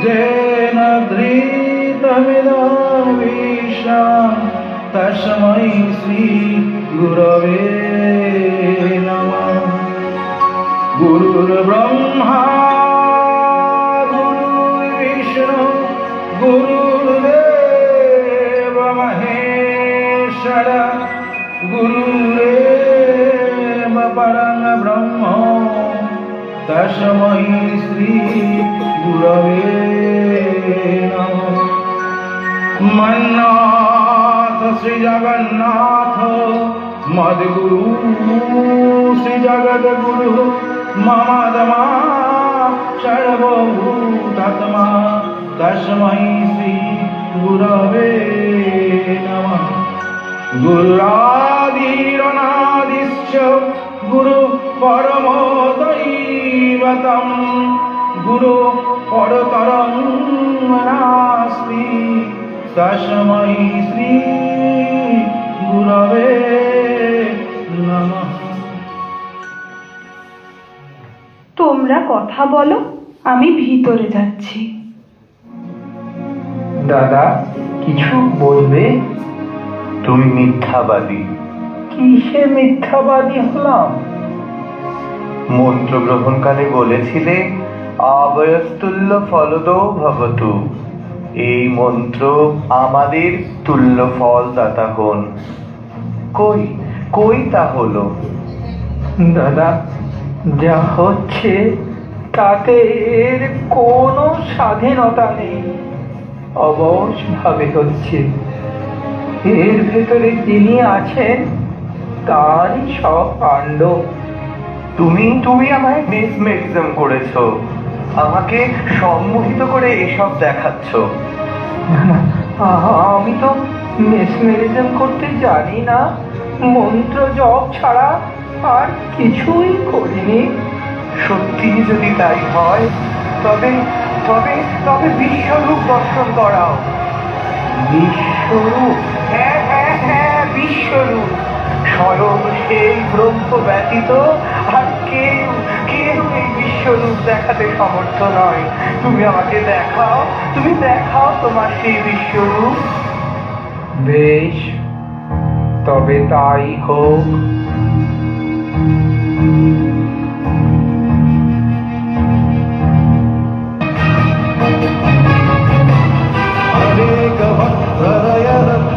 যেন ধৃতমিদং বিশ্বম তস্मै শ্রী গুরবে নমঃ। গুরুর্ব্রহ্মা গুরুর্বিষ্ণু গুরুর্দেব মহেশ্বর, গুরুরেব ब्रह्म तस्मै श्री गुरवे नमः। मन्नाथ श्री जगन्नाथ मद्गुरु श्री जगद्गुरु ममदमा सर्वभूतात्मा तस्मै श्री गुरवे नमः। गुरुरादिरनादिश्च गुरु परमो दैवतं गुरु परतरं नास्ति तस्मै श्री गुरवे नमः। তোমরা কথা বলো, আমি ভিতরে যাচ্ছি। দাদা কিছু বলবে? তুমি মিথ্যাবাদী। কিসে মিথ্যাবাদী হলাম? মন্ত্র গ্রহণকালে বলেছিলে আবয়স্তুল্য ফলদো ভবতু। এই মন্ত্র আমাদের তুল্য ফলদাতা হন। কই কই তা হলো? দাদা যা হচ্ছে তাতে এর কোনো স্বাধীনতা নেই, অবশভাবে হচ্ছে। এর ভেতরে যিনি আছেন তারই সব কাণ্ড। তুমি আমায় মেসমেরিজম করেছো, আমাকে সম্মোহিত করে এসব দেখাচ্ছ। আমি তো মেসমেরিজম করতে জানি না, মন্ত্র জপ ছাড়া আর কিছুই করিনি। সত্যি যদি তাই হয় তবে তবে তবে বিশ্বরূপ দর্শন করাও। বিশ্বরূপ? হ্যাঁ হ্যাঁ হ্যাঁ, বিশ্বরূপ। স্বয়ং সেই ব্রহ্ম ব্যতীত আর কেউ কেউ এই বিশ্বরূপ দেখাতে সমর্থ নয়। তুমি আমাকে দেখাও, তুমি দেখাও তোমার সেই বিশ্বরূপ। বেশ, তবে তাই হোক। अनेक भक्तनयनम्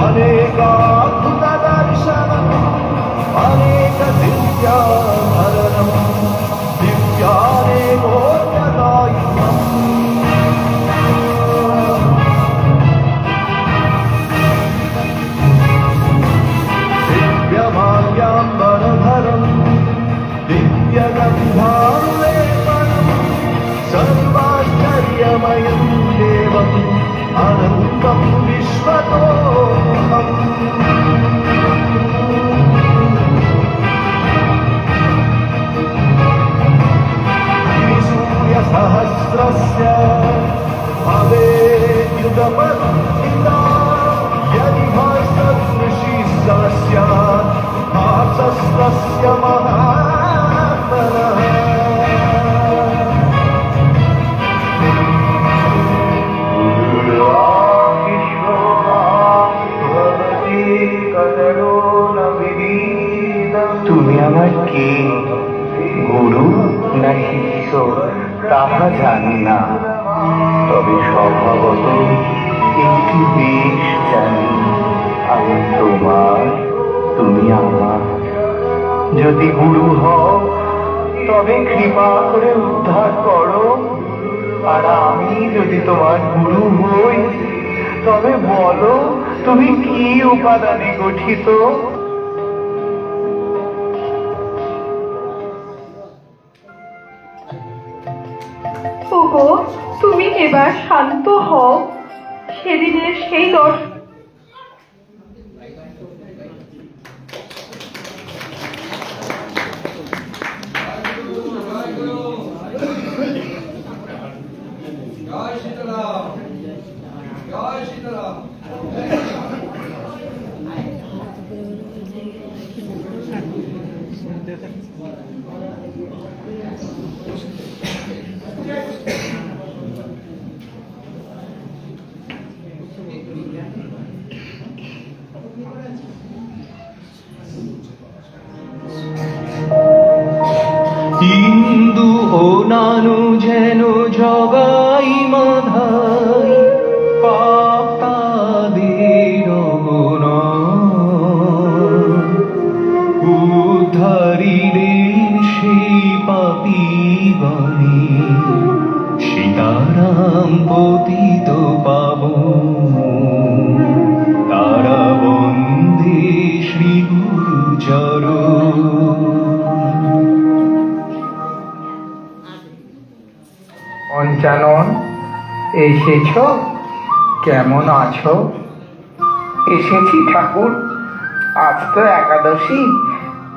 अनेकाद्भुतदर्शनम् अनेक दिव्याभरणम् दिव्यानेकोद्यतायुधम् दिव्यमाल्याम्बरधरम् दिव्यगन्धानुलेपनम् सर्वाश्चर्यमयं देवम् अनन्तं विश्वतोमुखम्। सूर्यसहस्रस्य भवेद्युगपत्थिता यदि भासदृशी सा स्यात् भासस्तस्य महात्मनः। তুমি আমার কে, গুরু না শিষ্য তাহা জানি না, তবে স্বভাবত একটি বেশ জানি আমি তোমার, তুমি আমার। যদি গুরু হও তবে কৃপা করে উদ্ধার করো, আর আমি যদি তোমার গুরু হই তবে বলো তুমি কি উপাদানে গঠিত। ওগো, তুমি এবার শান্ত হও। সেদিনের সেই দর্শন হিন্দু ও নানু যেন জগাই মাধাই পাপ তাদের উদ্ধারি নাম পতিত পাবন, তারা বন্দে শ্রী গুরু চরণ। পঞ্চানন, এসেছ? কেমন আছো? এসেছি ঠাকুর। আজ তো একাদশী,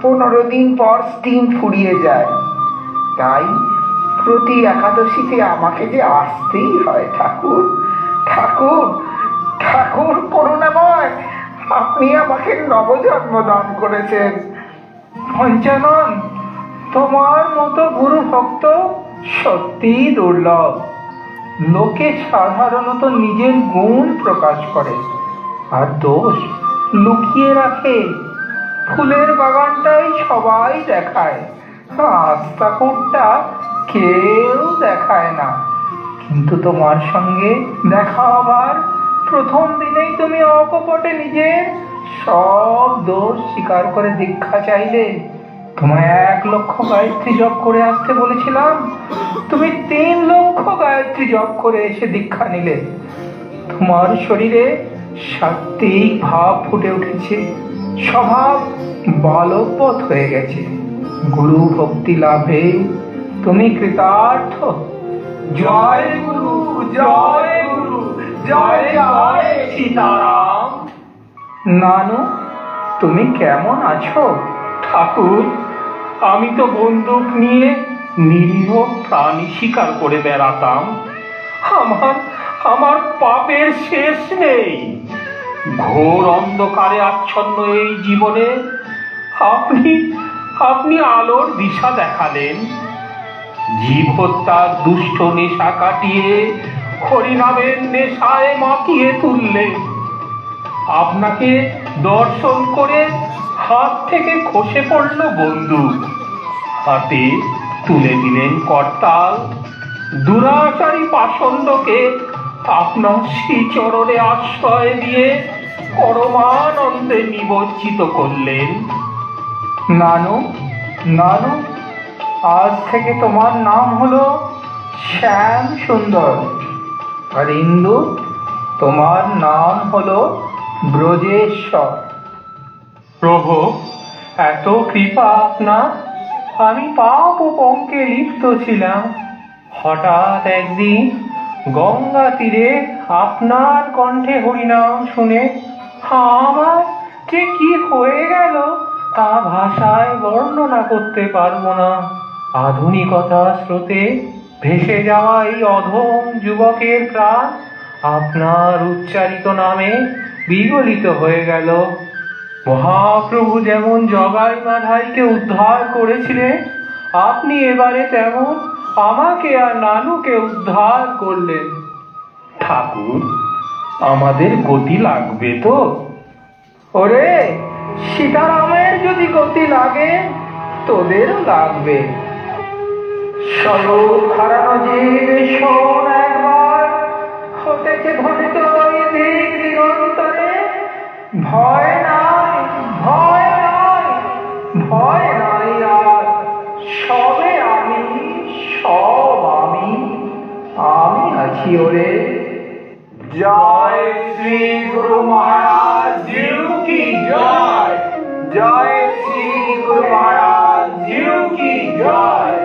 15 দিন পর দিন ফুরিয়ে যায়, তাই প্রতি একাদশীতে আমাকে যে আসতেই হয় ঠাকুর। ঠাকুর, ঠাকুর করুণাময়, আপনি আমাকে নবজন্ম দান করেছেন। পঞ্চানন, তোমার মতো গুরু ভক্ত সত্যিই দুর্লভ। লোকে সাধারণত নিজের গুণ প্রকাশ করে আর দোষ লুকিয়ে রাখে। ফুলের বাগানটাই সবাই দেখায়, আস্তাকুরটা কেউ দেখায় না। কিন্তু তোমার সঙ্গে দেখা হবার প্রথম দিনেই তুমি অকপটে নিজের সব দোষ স্বীকার করে দীক্ষা চাইলে। তোমায় 1 লক্ষ গায়ত্রী জপ করে আসতে বলেছিলাম, তুমি 3 লক্ষ গায়ত্রী জপ করে এসে দীক্ষা নিলে। তোমার শরীরে সাত্ত্বিক ভাব ফুটে উঠেছে, স্বভাব বালকবৎ হয়ে গেছে। গুরু ভক্তি লাভে তুমি কৃতার্থ। জয় গুরু, জয় গুরু, জয় জয় সীতারাম। নানু, তুমি কেমন আছো? ঠাকুর, আমি তো বন্দুক নিয়ে নিরীহ প্রাণী শিকার করে বেড়াতাম। আমার পাপের শেষ নেই। ঘোর অন্ধকারে আচ্ছন্ন এই জীবনে আপনি আলোর দিশা দেখালেন। জীব হত্যার দুষ্ট নেশা কাটিয়ে হরিনামের নেশায় মাতিয়ে তুললেন। আপনাকে দর্শন করে হাত থেকে খসে পড়ল বন্দুক, হাতে তুলে দিলেন করতাল। দুরাচারী পাষণ্ডকে আপনার শ্রীচরণে আশ্রয় দিয়ে পরমানন্দে নিমজ্জিত করলেন। নানু, নানু, আজ থেকে তোমার নাম হলো শ্যাম সুন্দর, আর ইন্দু, তোমার নাম হলো ব্রজেশ্বর। প্রভু, এত কৃপা আপনার। আমি পাপ ও পঙ্কে লিপ্ত ছিলাম। হঠাৎ একদিন গঙ্গা তীরে আপনার কণ্ঠে হরিনাম শুনে আমার যে কি হয়ে গেল তা ভাষায় বর্ণনা করতে পারবো না। আধুনিকতা স্রোতে ভেসে যাওয়া এই অধম যুবকের প্রাণ আপনার উচ্চারিত নামে বিগলিত হয়ে গেল। মহাপ্রভু যেমন জগাই মাধাইকে উদ্ধার করেছিলেন, আপনি এবারে তেমন আমাকে আর নানুকে উদ্ধার করলেন। ঠাকুর, আমাদের গতি লাগবে তো? ওরে, সীতারামের যদি গতি লাগে, তোদেরও লাগবে। স্বরূপ হারানো জীব শোন একবার, হতেছে ঘটিত দিগন্তরে। ভয় নাই, ভয় নাই, ভয় নাই আর। সবে আমি, সব আমি, আমি আছি ওরে। জয় শ্রী গুরু মহারাজ জিউ কি জয়, জয় শ্রী গুরু মহারাজ জিউ কি জয়,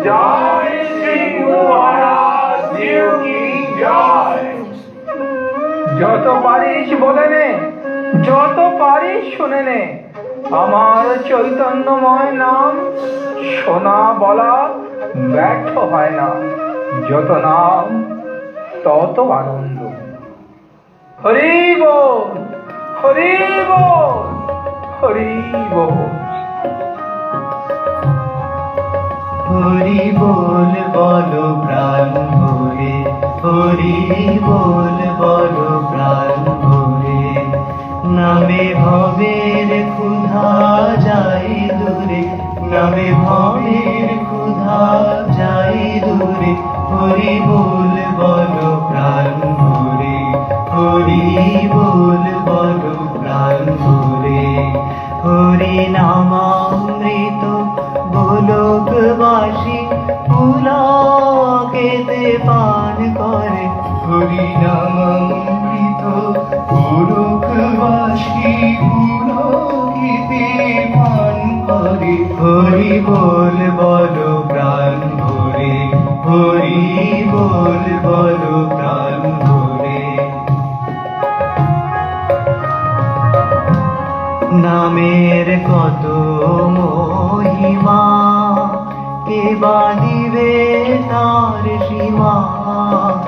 জয় শ্রী গুরু মহারাজ জিউ কি জয়। যত পারিস বলে নে, যত পারিস শুনে নে, আমার চৈতন্যময় নাম শোনা বলা ব্যর্থ হয় না। যত নাম তত আনন্দ। হরি বল, হরি বল, হরি বল। হরি বল বলো প্রাণ ভরে, হরি বল বলো প্রাণ ভরে। নামে ভবের ক্ষুধা যায় দূরে, নামে ভবের ক্ষুধা যায় দূরে। হরি বল বলো প্রাণ ভরে, হরি বল বলো প্রাণ ভরে। হরি নামামৃত গোলকবাসী পুলকেতে পান করে। নামের কত মহিমা, কে বাঁধিবে তার সীমা।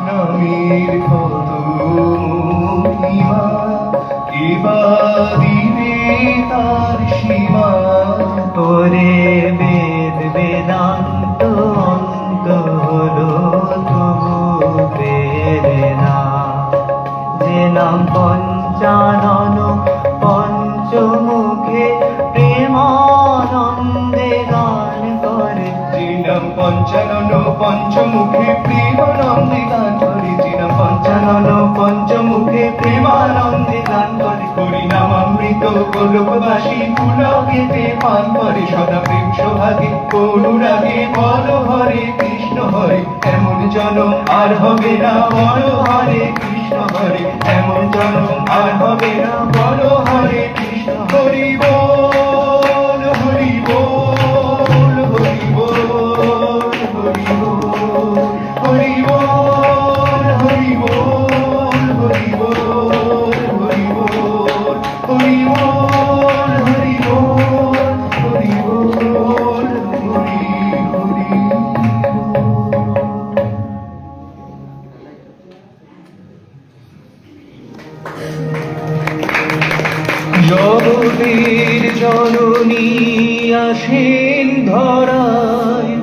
নামের কত মহিমা, কে বাঁধিবে তার সীমা। তোরে বেদ বেদান্ত অন্ত হলো তবু পেরে না। যে নাম পঞ্চানন পঞ্চমুখে প্রেমানন্দে গান করে। যে নাম পঞ্চানন পঞ্চমুখে প্রেমানন্দে গান করে। যে নাম পঞ্চানন পঞ্চমুখে প্রেমানন্দে গান করে। হরিনাম অমৃত গোলকবাসী পুলকেতে পান করে। সদা প্রেম সোহাগে অনুরাগে বল হরে কৃষ্ণ হরে। এমন জনম আর হবে না, বল হরে কৃষ্ণ হরে। এমন জনম আর হবে না, বল হরে কৃষ্ণ। হরি বল হরি বল হরি বল হরি বল হরি বল হরি বল হরি বল হরি বল হরি বল হরি বল হরি বল হরি হরি। জগতের জননী আসেন ধরায়,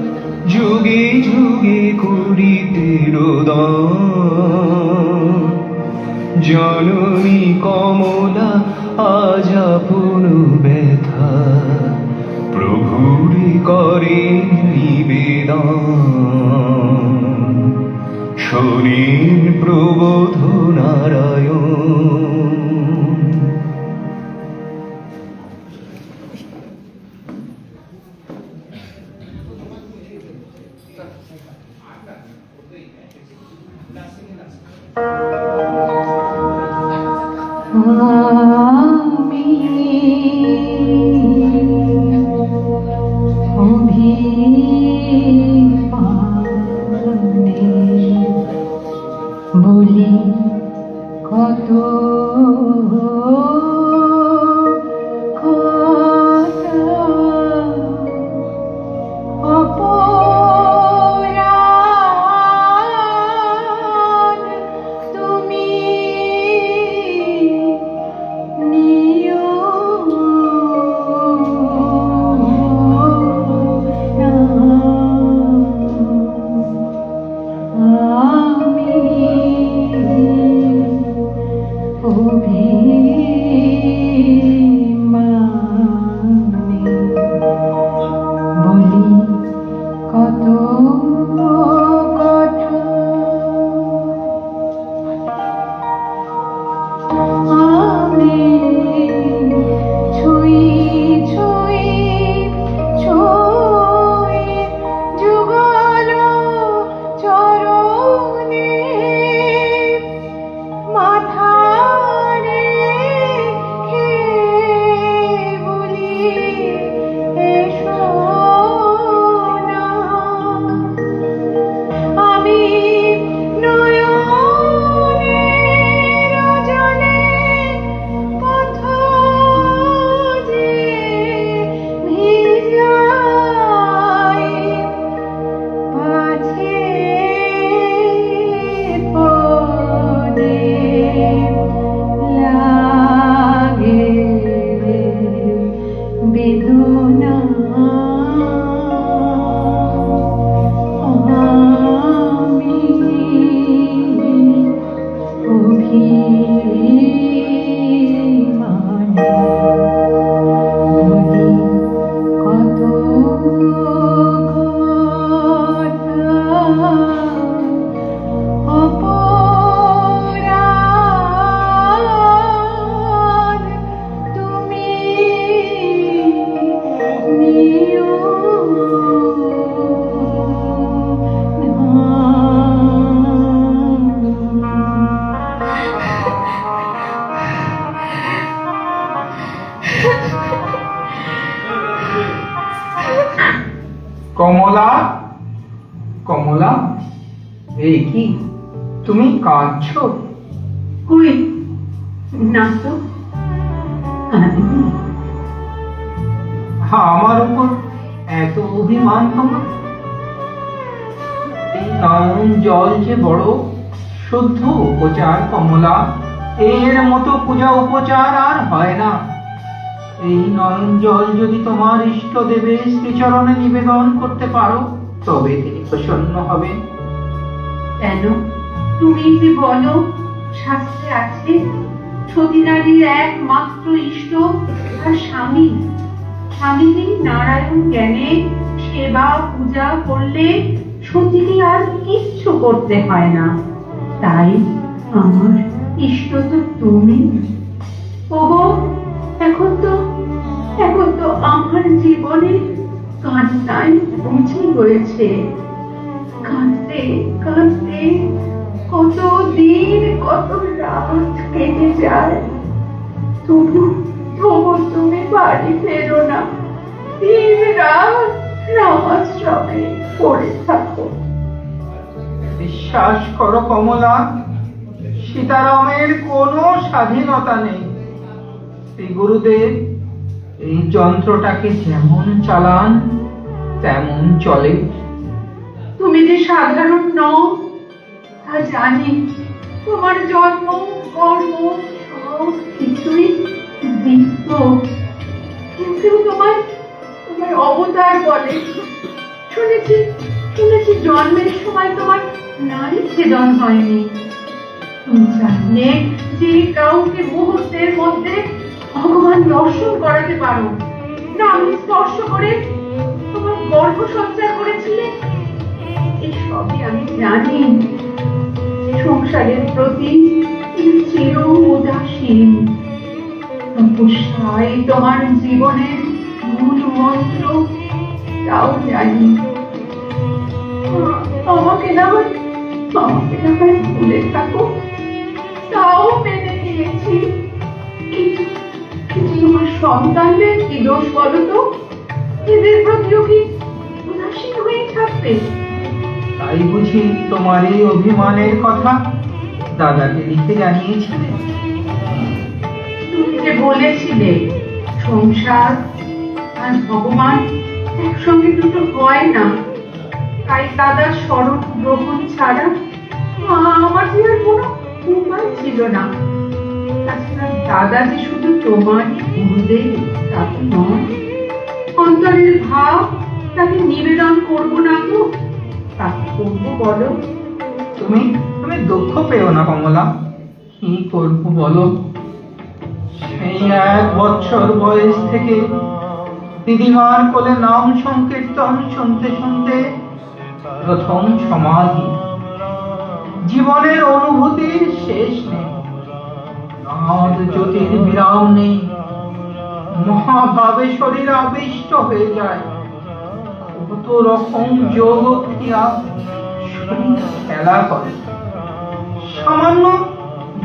যুগে যুগে করিতে রোদন। জননী কমলা আজ আপন ব্যথা, প্রভুরে করে নিবেদন। শরীর প্রবোধ নারায়ণ। আমি অভিমানে বলি কত কমলা, কমলা, এই কি তুমি কাঁদছো? কই না তো, কাঁদিনি। আমার উপর এত অভিমান তোমার? এই নয়ন জল যে বড় শুদ্ধ উপচার কমলা, এর মতো পূজা উপচার আর হয় না। এই নয়ন জল যদি তোমার ইষ্ট দেবে শ্রীচরণে নিবেদন করতে পারো, তবে তিনি প্রসন্ন হবেন। কেন? তুমি যে বলো শাস্ত্রে আছে সতী নারীর একমাত্র ইষ্ট আর স্বামী। স্বামীকে নারায়ণ জ্ঞানে সেবা পূজা করলে সতীকে আর কিচ্ছু করতে হয় না। তাই আমার ইষ্ট তো তুমি। ওগো, এখন তো আমার জীবনে কান্নায় বুঝি হয়েছে। কাঁদতে কাঁদতে কত দিন কত রাত কেটে যায়, তবু তুমি বাড়ি ফেরো না। দিন রাত রামাশ্রমে পড়ে থাকো। বিশ্বাস করো কমলা, সীতারামের কোনো স্বাধীনতা নেই। শ্রী গুরুদেব এই যন্ত্রটাকে যেমন চালান তেমন চলে। তুমি যে সাধারণ নও তা জানি। তোমার জন্ম কর্ম সব কিছুই দিব্য, কিন্তু তোমার অবতার বলে। শুনেছি জন্মের সময় তোমার নারী ছেদন হয়নি। তুমি জানলে যে কাউকে মুহূর্তের মধ্যে ভগবান দর্শন করাতে পারো। নারী স্পর্শ করে তোমার গর্ভ সঞ্চার করেছিলে। এসবই আমি জানি। সংসারের প্রতি চির উদাসীন। তপস্যাই তোমার জীবনের মূল মন্ত্র, তাও জানি। আমাকে না হয় ভুলে থাকো, তাও মেনে নিয়েছি। কিন্তু তোমার সন্তানদের কি দোষ বলো তো? এদের প্রতিও কি উদাসীন হয়ে থাকবে? তাই বুঝি তোমার এই অভিমানের কথা দাদাকে লিখে জানিয়েছিলে? তুমি যে বলেছিলে সংসার আর ভগবান একসঙ্গে দুটো হয় না, তাই দাদার স্মরণ গ্রহণ ছাড়া আমার যে আর কোনো উপায় ছিল না। তাছাড়া দাদা যে শুধু তোমারই গুরুদেব তা তো নয়। অন্তরের ভাব তাকে নিবেদন করবো না তো তাকে করবো বলো? তুমি দুঃখ পেও না কমলা, কি করবো বলো? সেই 1 বছর বয়স থেকে দিদিমার কোলে নাম সংকীর্তন শুনতে শুনতে প্রথম সমাধি। জীবনের অনুভূতির শেষ নেই, নাদ জ্যোতির বিরাম নেই। মহাভাবে শরীর আবিষ্ট হয়ে যায়। কত রকম যোগ ক্রিয়া খেলা করে। সামান্য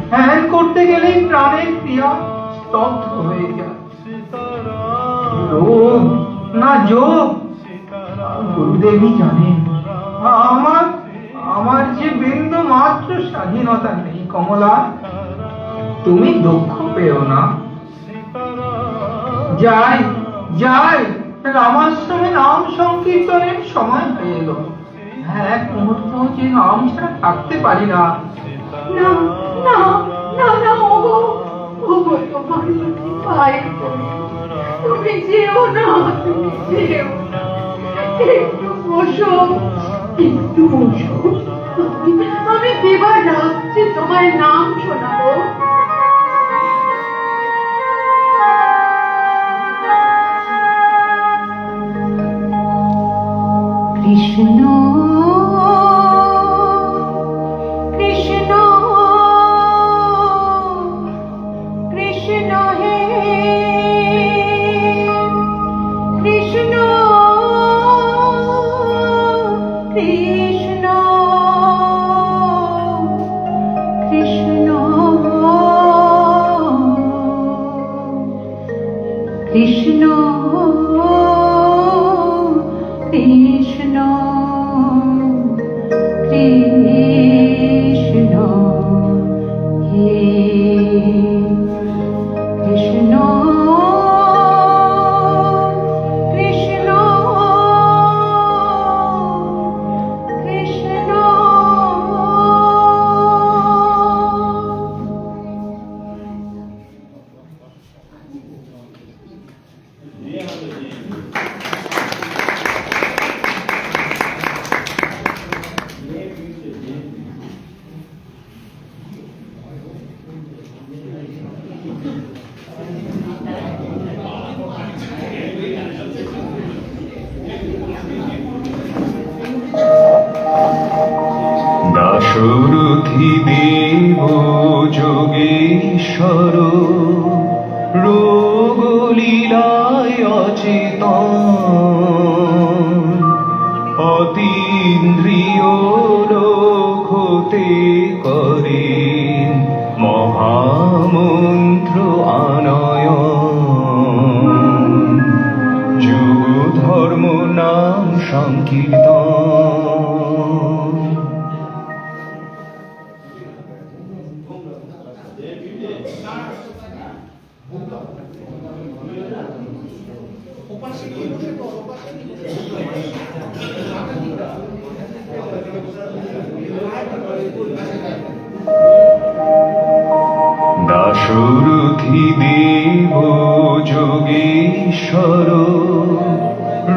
ধ্যান করতে গেলেই প্রাণের ক্রিয়া স্তব্ধ হয়ে যায়। রোগ না যোগ গুরুদেবই জানেন। আমার যে বিন্দু মাত্র স্বাধীনতা নেই কমলা। তুমি দুঃখ পেও না। যাই রামাশ্রমে নাম সংকীর্তনের সময় হয়ে এলো। এক মুহূর্ত যে নাম ছাড়া থাকতে পারি না। না না না না, ওগো তোমার পায়ে পড়ি। তুমি যেও না, তুমি যেও না। একটু বসো। আমি দেবার রাত্রে তোমার নাম শোনাবো। কৃষ্ণ কৃষ্ণ কৃষ্ণ হে কৃষ্ণ কৃষ্ণ কৃষ্ণ কৃষ্ণ কৃষ্ণ কৃষ্ণ হে কৃষ্ণ যোগেশ্বর রোগলীলায় অচেতন অতীন্দ্রিয় লোক হতে করেন মহামন্ত্র আনয়ন যুগ ধর্ম নাম সংকীর্তন। দাশরথী দেব যোগেশ্বর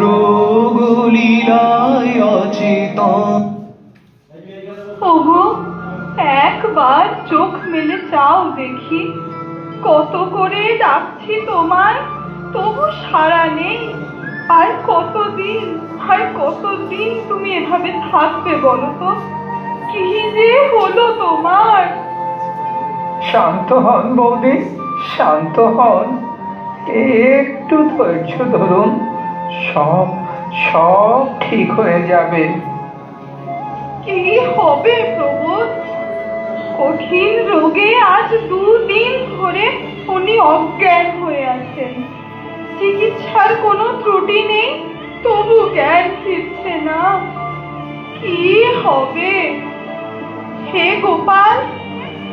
রোগলীলায় অচেতন। ওগো, একবার চোখ মেলে চাও দেখি, কত করে ডাকছি তোমায়, তবু সাড়া নেই। আর কতদিন তুমি এভাবে থাকবে বলো তো? কি যে হলো তোমার? শান্ত হন বৌদি, শান্ত হন, একটু ধৈর্য ধরুন, সব সব ঠিক হয়ে যাবে। কি হবে প্রবোধ? কঠিন রোগে আজ 2 দিন ধরে উনি অজ্ঞান হয়ে আছেন। চিকিৎসার কোনো ত্রুটি নেই, তবু জ্ঞান ফিরছে না। কি হবে? হে গোপাল,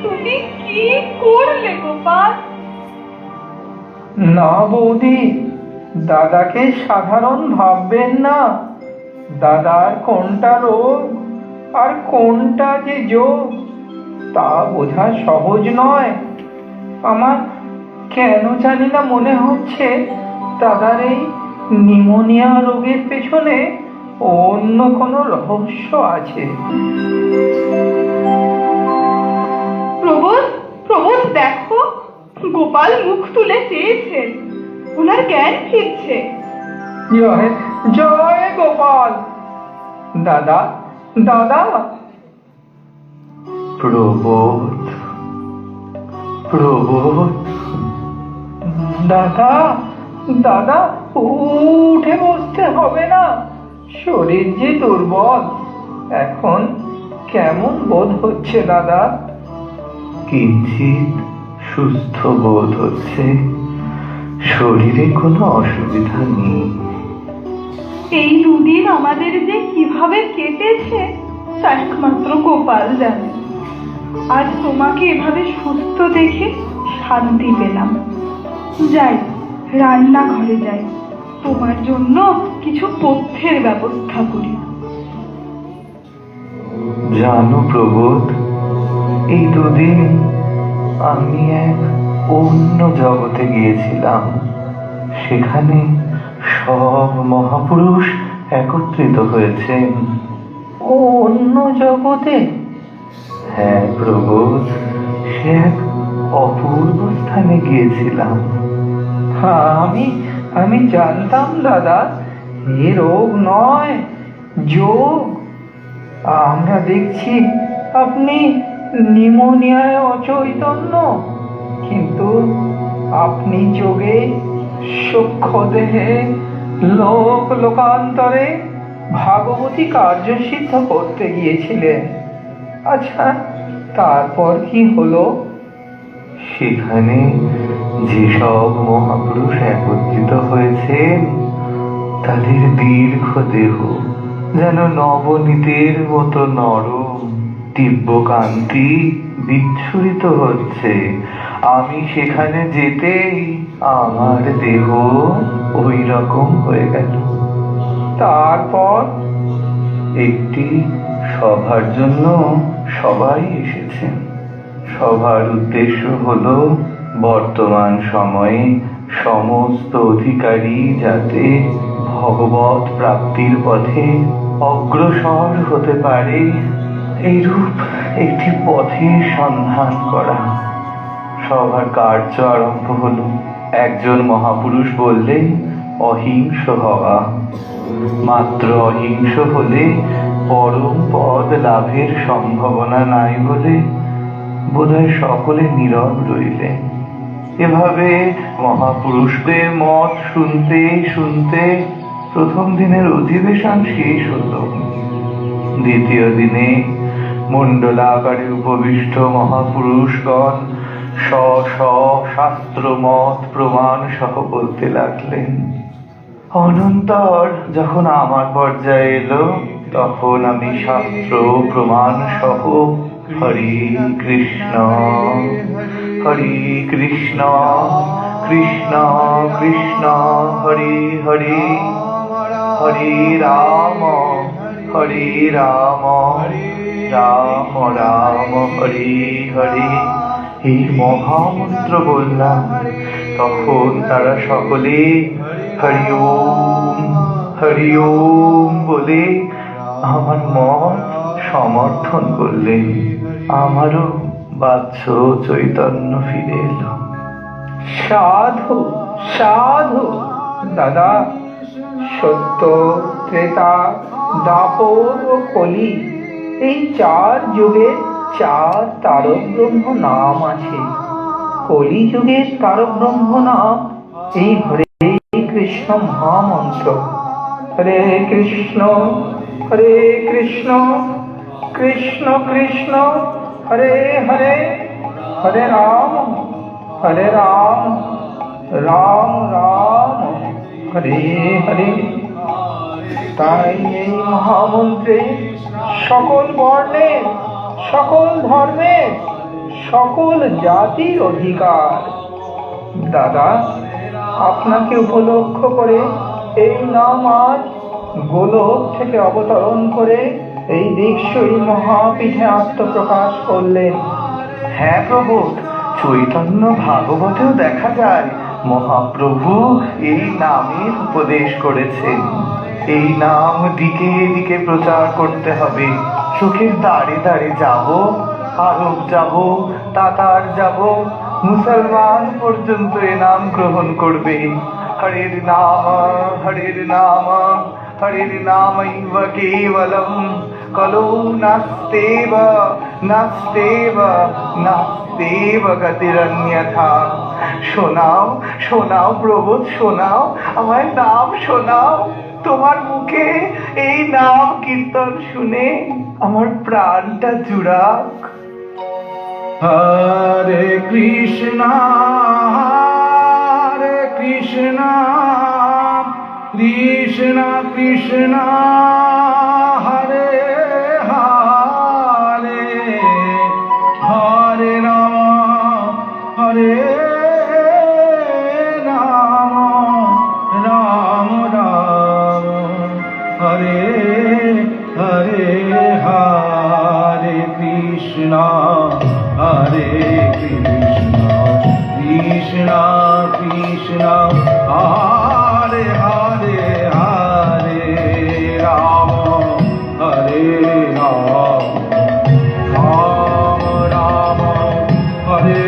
তুমি কি করলে গোপাল? না বৌদি, দাদাকে সাধারণ ভাববেন না। দাদার কোনটা রোগ আর কোনটা যে যোগ তা বোঝা সহজ নয়। আমার কেন জানি না মনে হচ্ছে দাদার এই নিউমোনিয়া রোগের পেছনে অন্য কোনো রহস্য আছে। প্রবোধ দেখো, গোপাল মুখ তুলে চেয়েছেন, ওনার জ্ঞান ফিরছে। জয় জয় গোপাল। দাদা দাদা। প্রবোধ, প্রবোধ। দাদা দাদা, উঠে বসতে হবে না, শরীর যে দুর্বল। এখন কেমন বোধ হচ্ছে দাদা? কিঞ্চিত সুস্থ বোধ হচ্ছে, শরীরে কোনো অসুবিধা নেই। এই 2 দিন আমাদের যে কিভাবে কেটেছে তা একমাত্র গোপাল জানে। আজ তোমাকে এভাবে সুস্থ দেখে শান্তি পেলাম। যাই, রান্নাঘরে যাই, তোমার জন্য কিছু পথ্যের ব্যবস্থা করি। জানো প্রবোধ, এই 2 দিন আমি এক অন্য জগতে গিয়েছিলাম। সেখানে সব মহাপুরুষ একত্রিত হয়েছেন। অন্য জগতে? হ্যাঁ প্রবোধ, সে এক অপূর্ব স্থানে গিয়েছিলাম। আমি জানতাম দাদা, এ রোগ নয়, যোগ। আমরা দেখছি আপনি নিউমোনিয়ায় অচৈতন্য, কিন্তু আপনি যোগে সূক্ষ্ম দেহে লোকান্তরে ভাগবতী কার্য সিদ্ধ করতে গিয়েছিলেন। আচ্ছা, তারপর কি হলো? সেখানে যেসব মহাপুরুষ একত্রিত হয়েছেন তাদের দীর্ঘ দেহ যেন নবনীতের মতো নরম, দিব্য কান্তি বিচ্ছুরিত হচ্ছে। আমি সেখানে যেতেই আমার দেহ ওই রকম হয়ে গেল। তারপর একটি সভার জন্য সবাই এসেছেন। সভার উদ্দেশ্য হলো বর্তমান সময়ে সমস্ত অধিকারী যাতে ভগবত প্রাপ্তির পথে অগ্রসর হতে পারে, এইরূপ একটি পথের সন্ধান করা। সভার কার্য আরম্ভ হলো। একজন মহাপুরুষ বললেন, অহিংস হওয়া। মাত্র অহিংস হলে পরম পদ লাভের সম্ভাবনা নাই বলে বোধহয় সকলে নীরব রইলেন। এভাবে মহাপুরুষদের মত শুনতে শুনতে প্রথম দিনের অধিবেশন শেষ হলো। দ্বিতীয় দিনে মণ্ডলাকারে উপবিষ্ট মহাপুরুষগণ স্ব স্ব শাস্ত্র মত প্রমাণ সহ বলতে লাগলেন। অনন্তর যখন আমার পর্যায়ে এলো, তখন আমি শাস্ত্র প্রমাণ সহ হরি কৃষ্ণ হরি কৃষ্ণ কৃষ্ণ কৃষ্ণ হরি হরি হরি রাম রাম রাম হরি হরি এই মহামন্ত্র বললাম। তখন তারা সকলে হরি ওম বলে আমার মত সমর্থন করলেন। আমারও বাহ্য চৈতন্য ফিরে এলো। সাধু সাধু দাদা, সত্য, ত্রেতা, দাপর ও কলি, এই 4 যুগে 4 তারক ব্রহ্ম নাম আছে। কলি যুগের তারক ব্রহ্ম নাম এই হরে কৃষ্ণ মহামন্ত্র। হরে কৃষ্ণ কৃষ্ণ কৃষ্ণ হরে হরে, হরে রাম রাম রাম হরে হরে। তাই এই মহামন্ত্রে সকল বর্ণের, সকল ধর্মের, সকল জাতির অধিকার। দাদা, আপনাকে উপলক্ষ করে এই নাম আজ গোলক থেকে অবতরণ করে এই দীক্ষই মহাপীঠে আত্মপ্রকাশ করলেন। হ্যাঁ প্রভু, চৈতন্য ভাগবতেও দেখা যায় মহাপ্রভু এই নামের উপদেশ করেছেন। এই নাম দিকে দিকে প্রচার করতে হবে। চোখের দাঁড়ে দাঁড়ে যাব, আরব যাব, তাতার যাব, মুসলমান পর্যন্ত এ নাম গ্রহণ করবে। হরের নাম হরের নামৈব কেবলম কলো নাস্তেব নাস্তেব নাস্তেব গতিরন্যথা। শোনাও শোনাও প্রভু, শোনাও, আমার নাম শোনাও। তোমার মুখে এই নাম কীর্তন শুনে আমার প্রাণটা জুড়াক। হরে কৃষ্ণ কৃষ্ণ কৃষ্ণ হরে হরে, হরে রাম রাম রাম হরে হরে, হরে কৃষ্ণ কৃষ্ণ কৃষ্ণ হরে হরে, হরে রাম রাম রাম হরে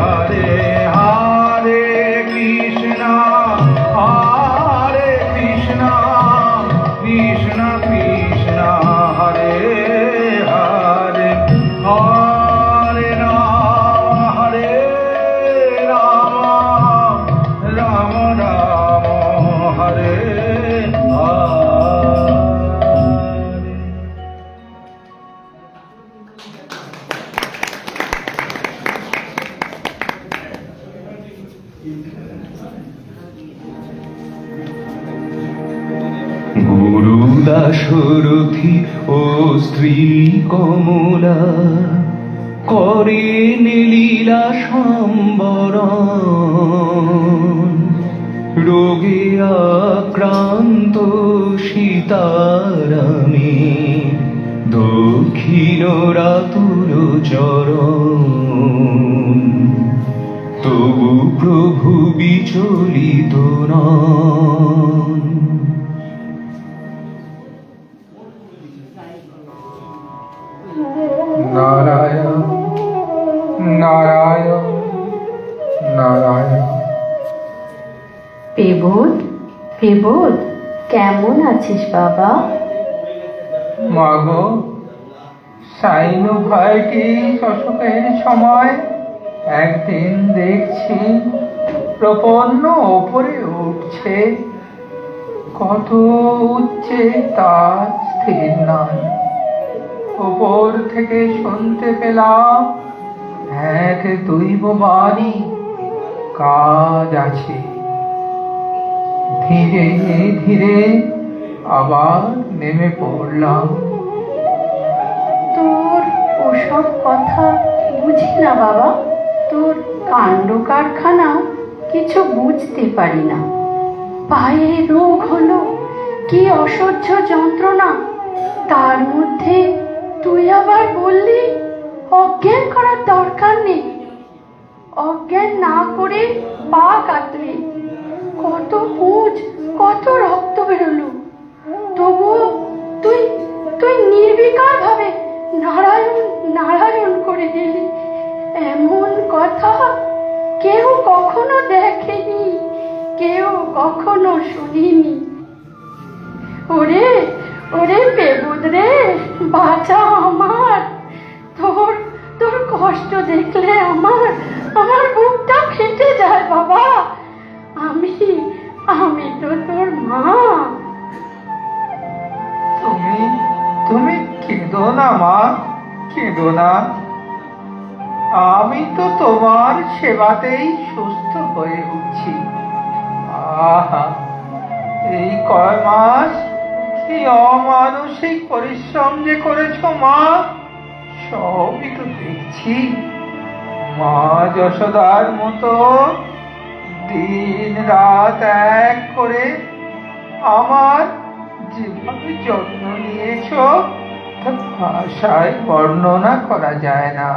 হরে, হরে কৃষ্ণ কৃষ্ণ কৃষ্ণ হরে হরে, হরে রাম রাম রাম হরে হরে। গুরু দাশরথী ও স্ত্রী কমলা করেন লীলা সম্বরণ। রোগে আক্রান্ত সীতারামে দক্ষিণ রাতুর চরণ। তবু প্রভু বিচলিত নন। নারায়ণ নারায়ণ নারায়ণ। পেবুদ, কেমন আছিস বাবা? মাগো, সাইনোভাইটিস অসুখের সময় একদিন দেখছি প্রপন্ন ওপরে উঠছে, কত উচ্চে তা স্থির নয়। ওপর থেকে শুনতে পেলাম এক দৈববাণী কাজ আছে। ধীরে ধীরে আবার নেমে পড়লাম। তোর ওসব কথা বুঝি না বাবা, তোর কাণ্ড কারখানা কিছু বুঝতে পারি না। পায়ে রোগ হলো, কি অসহ্য যন্ত্রণা, তার মধ্যে তুই আবার বললি অজ্ঞান করার দরকার নেই। অজ্ঞান না করে পা কাটলি, কত পুঁজ, কত রক্ত বেরোলো, তবুও তুই তুই নির্বিকার ভাবে নারায়ণ নারায়ণ করে দিলি। এমন কথা কেউ কখনো দেখেনি, কেউ কখনো শুনিনি। ওরে ওরে বেবুদ রে, বাঁচা আমার। তোর তোর কষ্ট দেখলে আমার আমার বুকটা ফেটে যায় বাবা। আমি আমি তো তোর মা। তুমি তুমি কেঁদো না মা, কেঁদো না। আমি তো তোমার সেবাতেই সুস্থ হয়ে উঠছি। আহা, এই কয় মাস কি অমানসিক পরিশ্রম যে করেছো মা, সবই তো দেখছি। মা যশোদার মতো দিন রাত এক করে আমার যেভাবে যত্ন নিয়েছো তা ভাষায় বর্ণনা করা যায় না।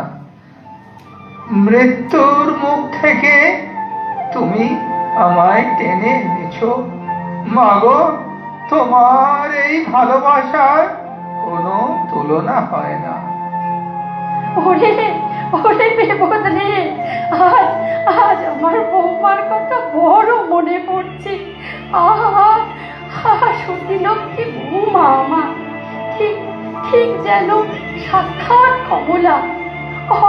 মৃত্যুর মুখ থেকে তুমি আমায় টেনে এনেছো। মাগো, তোমার এই ভালোবাসার কোনো তুলনা হয় না। ওরে ওরে বেবদ রে, আজ আজ আমার বৌমার কথা বড় মনে পড়ছে। আহা আহা, সত্যি লক্ষ্মী বৌমা আমার, ঠিক ঠিক যেন সাক্ষাৎ কমলা,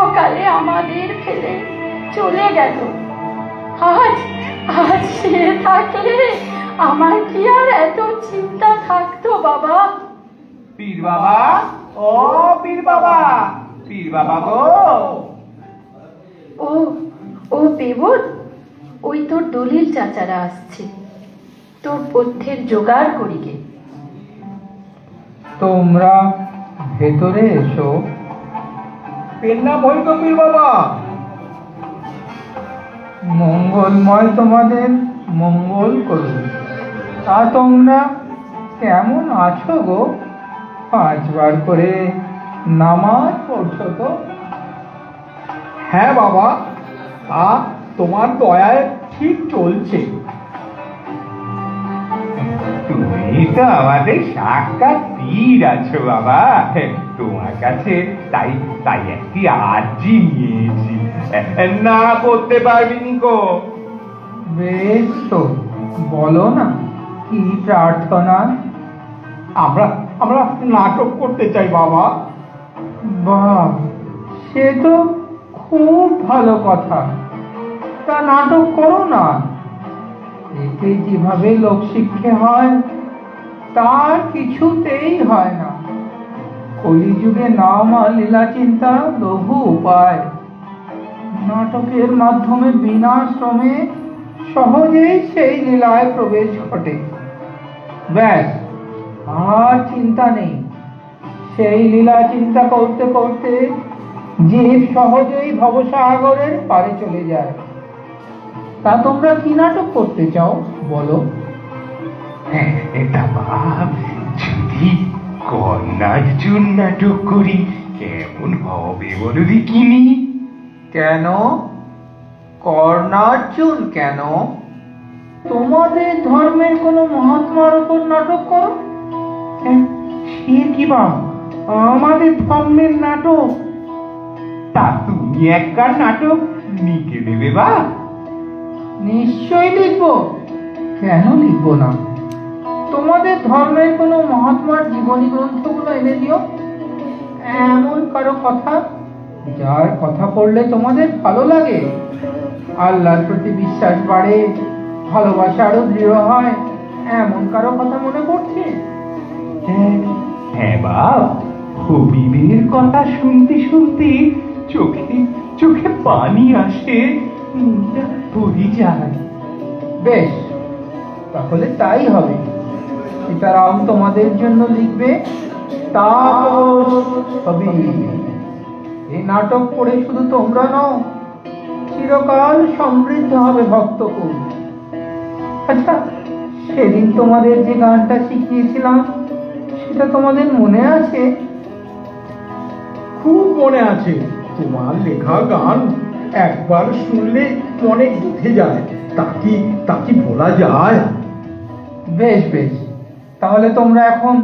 অকালে আমাদের ফেলে চলে গেল। আজ আজ সে থাকলে আমার কি আর এত চিন্তা থাকতো বাবা? পীর বাবা, ও পীর বাবা, পীর বাবা গো। ও ও বেবদ, ওই তোর দলিল চাচারা আসছে, তোর পথ্যের জোগাড় করি গে। তোমরা ভেতরে এসো। পেন নাম হইতো পীর বাবা। মঙ্গলময় তোমাদের মঙ্গল করুন। তা তোমরা কেমন আছো গো? 5 বার করে নামাজ পড়ছো তো? হ্যাঁ বাবা, তোমার দয়ায় ঠিক চলছে। তুমি তো আমাদের সাক্ষাৎ পীর আছো বাবা, তোমার কাছে তাই তাই একটি আর্জি নিয়েছি, না করতে পারবি গো? বেশ তো, বলো না কি প্রার্থনা? আমরা আমরা নাটক করতে চাই বাবা। বাহ, সে তো খুব ভালো কথা। তা নাটক করো না। এতে যেভাবে লোকশিক্ষা হয় তার কিছুতেই হয় না। কলিযুগে নাম আর লীলা চিন্তা লঘু উপায়। নাটকের মাধ্যমে বিনা শ্রমে সহজেই সেই লীলায় প্রবেশ ঘটে। ব্যাস, আর চিন্তা নেই। সেই লীলা চিন্তা করতে করতে জীব সহজেই ভবসাগরের পারে চলে যায়। তা তোমরা কি নাটক করতে চাও বলো? এটা বাপ, যদি কর্ণার্জুন নাটক করি কেমন হবে বলো দেখিনি? কেন কর্ণার্জুন? কেন? তোমাদের ধর্মের কোনো মহাত্মার উপর নাটক করো। সে কি বাপ, আমাদের ধর্মের নাটক? তা তুমি একবার নাটক লিখে দেবে বা? নিশ্চয়ই লিখবো, কেন লিখবো না। তোমাদের ধর্মের কোনো মহাত্মার জীবনী গ্রন্থগুলো এনে দিও, এমন কারো কথা যার কথা পড়লে তোমাদের ভালো লাগে, আল্লাহর প্রতি বিশ্বাস বাড়ে, ভালোবাসা আরো দৃঢ় হয়, এমন কারো কথা মনে পড়ছে? হ্যাঁ বাপ, হবিবের কথা শুনতে শুনতে চোখে চোখে পানি আসে, মনটা ভরে যায়। বেশ, তাহলে তাই হবে। সীতারাম তোমাদের জন্য লিখবে তাপস হবিব। এই নাটক পড়ে শুধু তোমরা নও, চিরকাল সমৃদ্ধ হবে ভক্তকুল। আচ্ছা, সেদিন তোমাদের যে গানটা শিখিয়েছিলাম সেটা তোমাদের মনে আছে? খুব মনে আছে। তোমার লেখা গান একবার শুনলে মনে গেঁথে যায়, তা কি বলা যায়? বেশ বেশ, তাহলে তোমরা এখন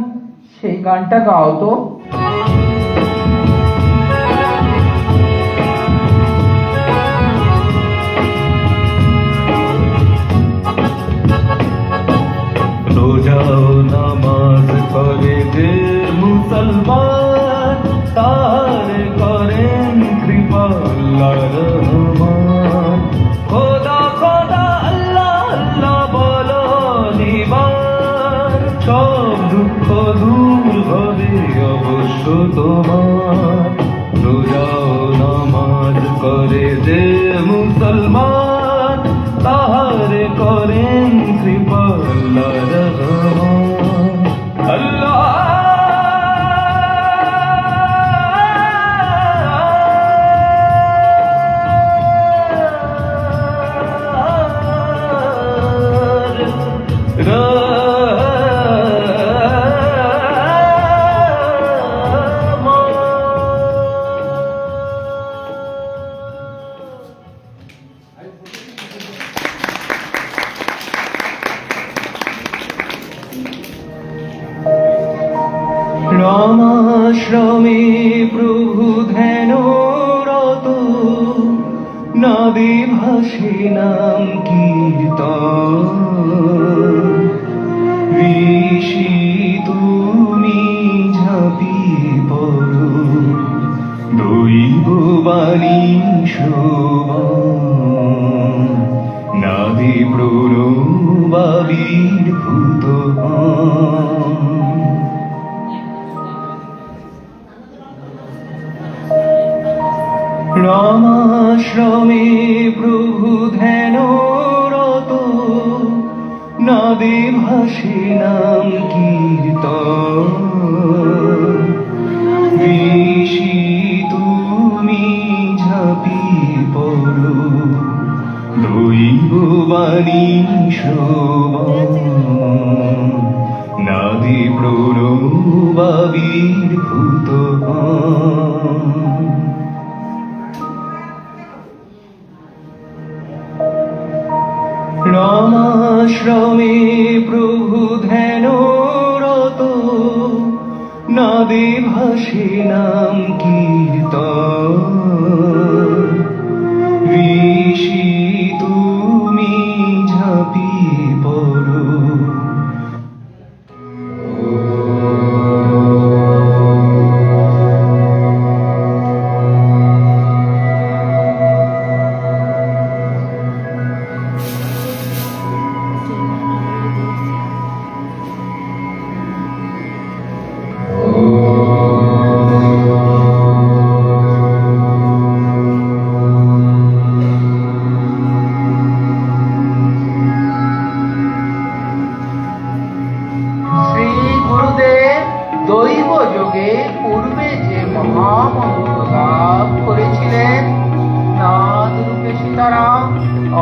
সেই গানটা গাও তো। রোজা নামাজ করে যে মুসলমান, তার করেন কৃপা আল্লাহ রহমান। খোদা খোদা আল্লাহ আল্লাহ বলো নিবার, সব দুঃখ দূর হবে অবশ্য তোমার। রোজা নামাজ করে যে মুসলমান, তাহার করেন কৃপা আল্লাহ রহমান। আল্লাহ রামাশ্রমে প্রভু ধ্যানরত, নাদে ভাসে নাম কীর্তন। ঋষি তুমি ঝাঁপিয়ে পড়ো, দৈব বাণী শোভন। নাদে প্রণবাবির্ভূত হন। রামাশ্রমে প্রভু ধ্যানরত, নাদে ভাসে নাম কীর্তন। ঋষি তুমি ঝাঁপিয়ে পড়ো, দৈব বাণী শোভন। নাদে প্রণবাবির্ভূত হন। রামাশ্রমে প্রভু ধ্যানরত, নাদে ভাসে নাম কীর্তন। ঋষি তুমি ঝাঁপিয়ে পড়ো।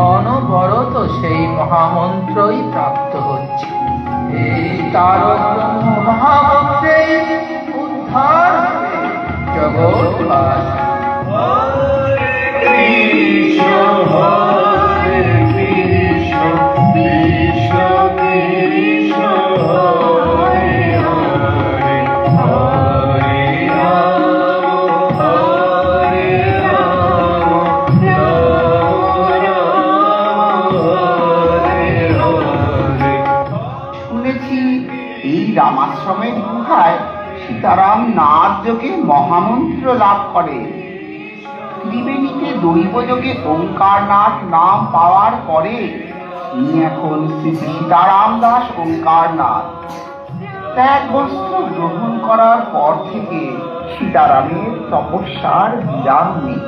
অনবরত সেই মহামন্ত্রই প্রাপ্ত হচ্ছে। এই তারক মহামন্ত্রে উদ্ধার হবে জগৎবাস। হরে কৃষ্ণ হরে কৃষ্ণ কৃষ্ণ কৃষ্ণ হরে হরে, হরে রাম হরে রাম রাম রাম হরে সীতারাম নাথ যোগে মহামন্ত্র লাভ করে। ত্রিবেণীতে দৈব যোগে ওঙ্কারনাথ নাম পাওয়ার পরে তিনি এখন শ্রী সীতারাম দাস ওঙ্কারনাথ। ত্যাগ বস্ত্র গ্রহণ করার পর থেকে সীতারামের তপস্যার বিরাম নেই।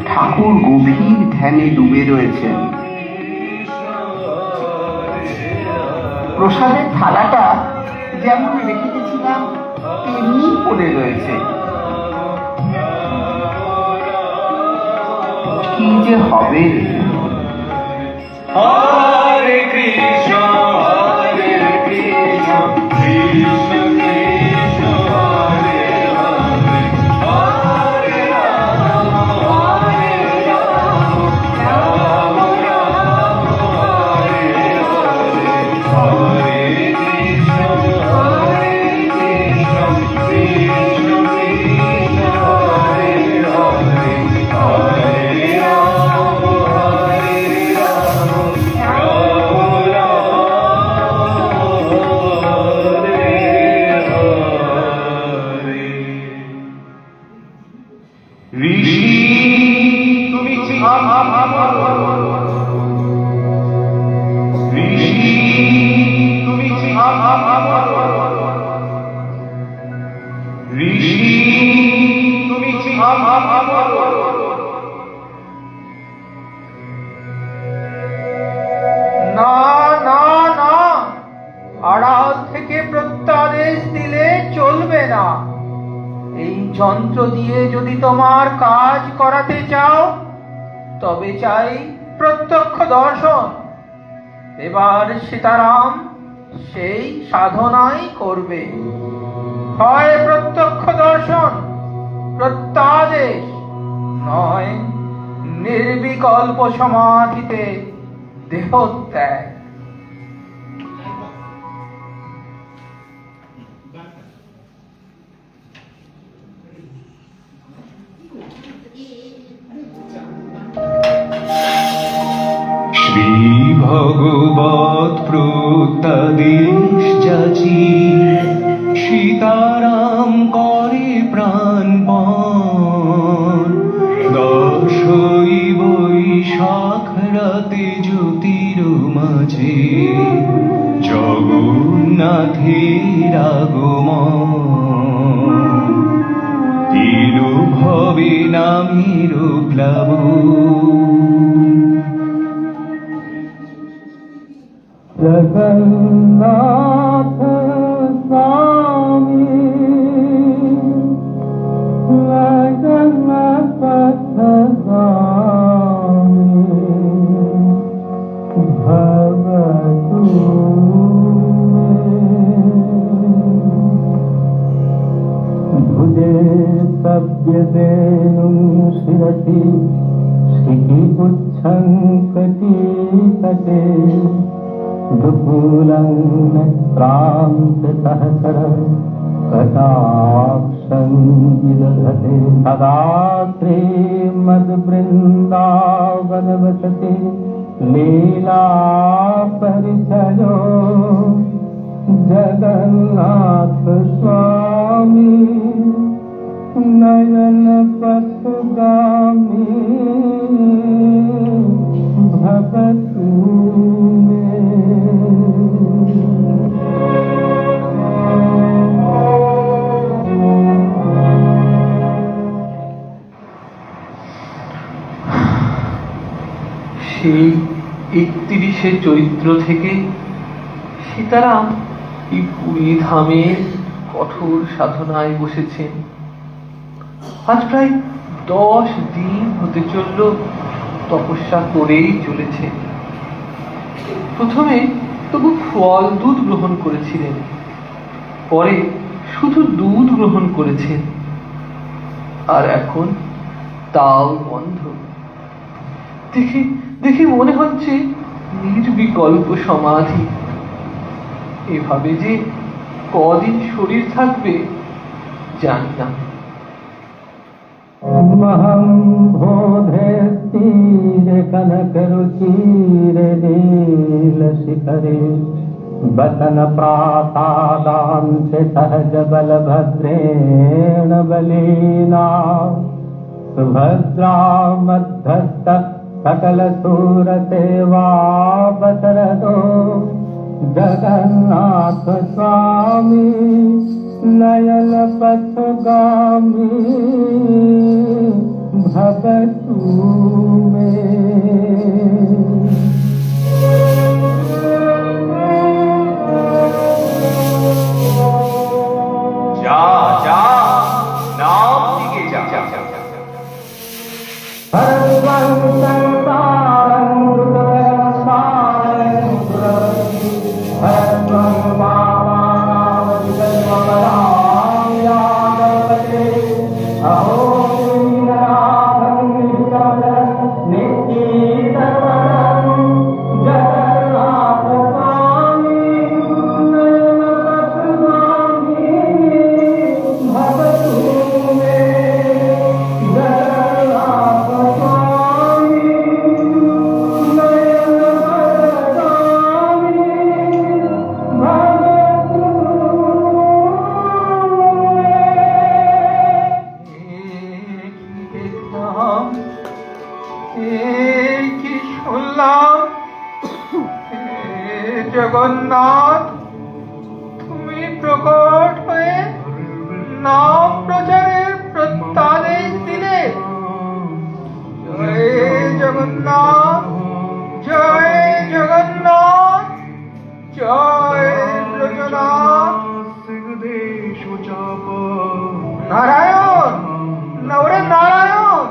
ঠাকুর গভীর ধ্যানে ডুবে রয়েছেন। প্রসাদের থালাটা যেমন রেখে গেছিলাম তেমনি পড়ে রয়েছে। কি যে হবে। হরে কৃষ্ণ হরে কৃষ্ণ কৃষ্ণ কৃষ্ণ হরে হরে হরে রাম হরে রাম রাম রাম হরে হরে হরে কৃষ্ণ হরে কৃষ্ণ কৃষ্ণ কৃষ্ণ হরে হরে হরে রাম হরে রাম ঋষি তুমি ঋষি তুমি ঋষি তুমি না না না, আড়াল থেকে প্রত্যাদেশ দিলে চলবে না। এই যন্ত্র দিয়ে যদি তোমার কাজ করাতে চাও তবে চাই প্রত্যক্ষ দর্শন। এবার সীতারাম সেই সাধনাই করবে। হয় প্রত্যক্ষ দর্শন, প্রত্যাদেশ, নয় নির্বিকল্প সমাধিতে দেহত্যাগ। শ্রী ভগবত প্রত্যাদেশ যাচি সীতারাম করে প্রাণপণ। দশই বৈশাখ রাতে জ্যোতির মাঝে জগন্নাথের আগমন। তিরুভবে নামের প্লাবন। জগন্নাথ স্বামী জগন্নাথ স্বামী ভগতু ভুজে সভ্যদেনুং শিরসি শিখিপুচ্ছং কটিতটে দুকুলং নেত্রান্তসহস্রং কটাক্ষং বিদধতে সদা শ্রীমদ্বৃন্দাবনবসতি লীলা পরিচyo জগন্নাথ স্বামী নয়ন পথগামী ভগতু সেই 31শে চৈত্র থেকে সীতারাম এই পুরী ধামের কঠোর সাধনায় বসেছেন। আজ প্রায় 10 দিন হতে চলল তপস্যা করেই চলেছে। প্রথমে তবু ফল দুধ গ্রহণ করেছিলেন, পরে শুধু দুধ গ্রহণ করেছেন, আর এখন তাও বন্ধ। দেখে দেখে মনে হচ্ছে নির্বিকল্প সমাধি। এভাবে যে কদিন শরীর থাকবে জানি না। महं बोधे तीर कनक रुचिर नील शिखरे बसन प्रासादां से सहज बलभद्रेण बलीना सुभद्रा मध्यस्थ सकल सूर सेवा बसरदो जगन्नाथ स्वामी नयन पथगामी भवतु में। जा जा नाम दिखे जा জগন্নাথ, তুমি প্রকট হয়ে নাম প্রচারের প্রত্যাদেশ দিলে। জয় জগন্নাথ, জয় জগন্নাথ, জয় ব্রজনাথ। নারায়ণ, নবরে নারায়ণ,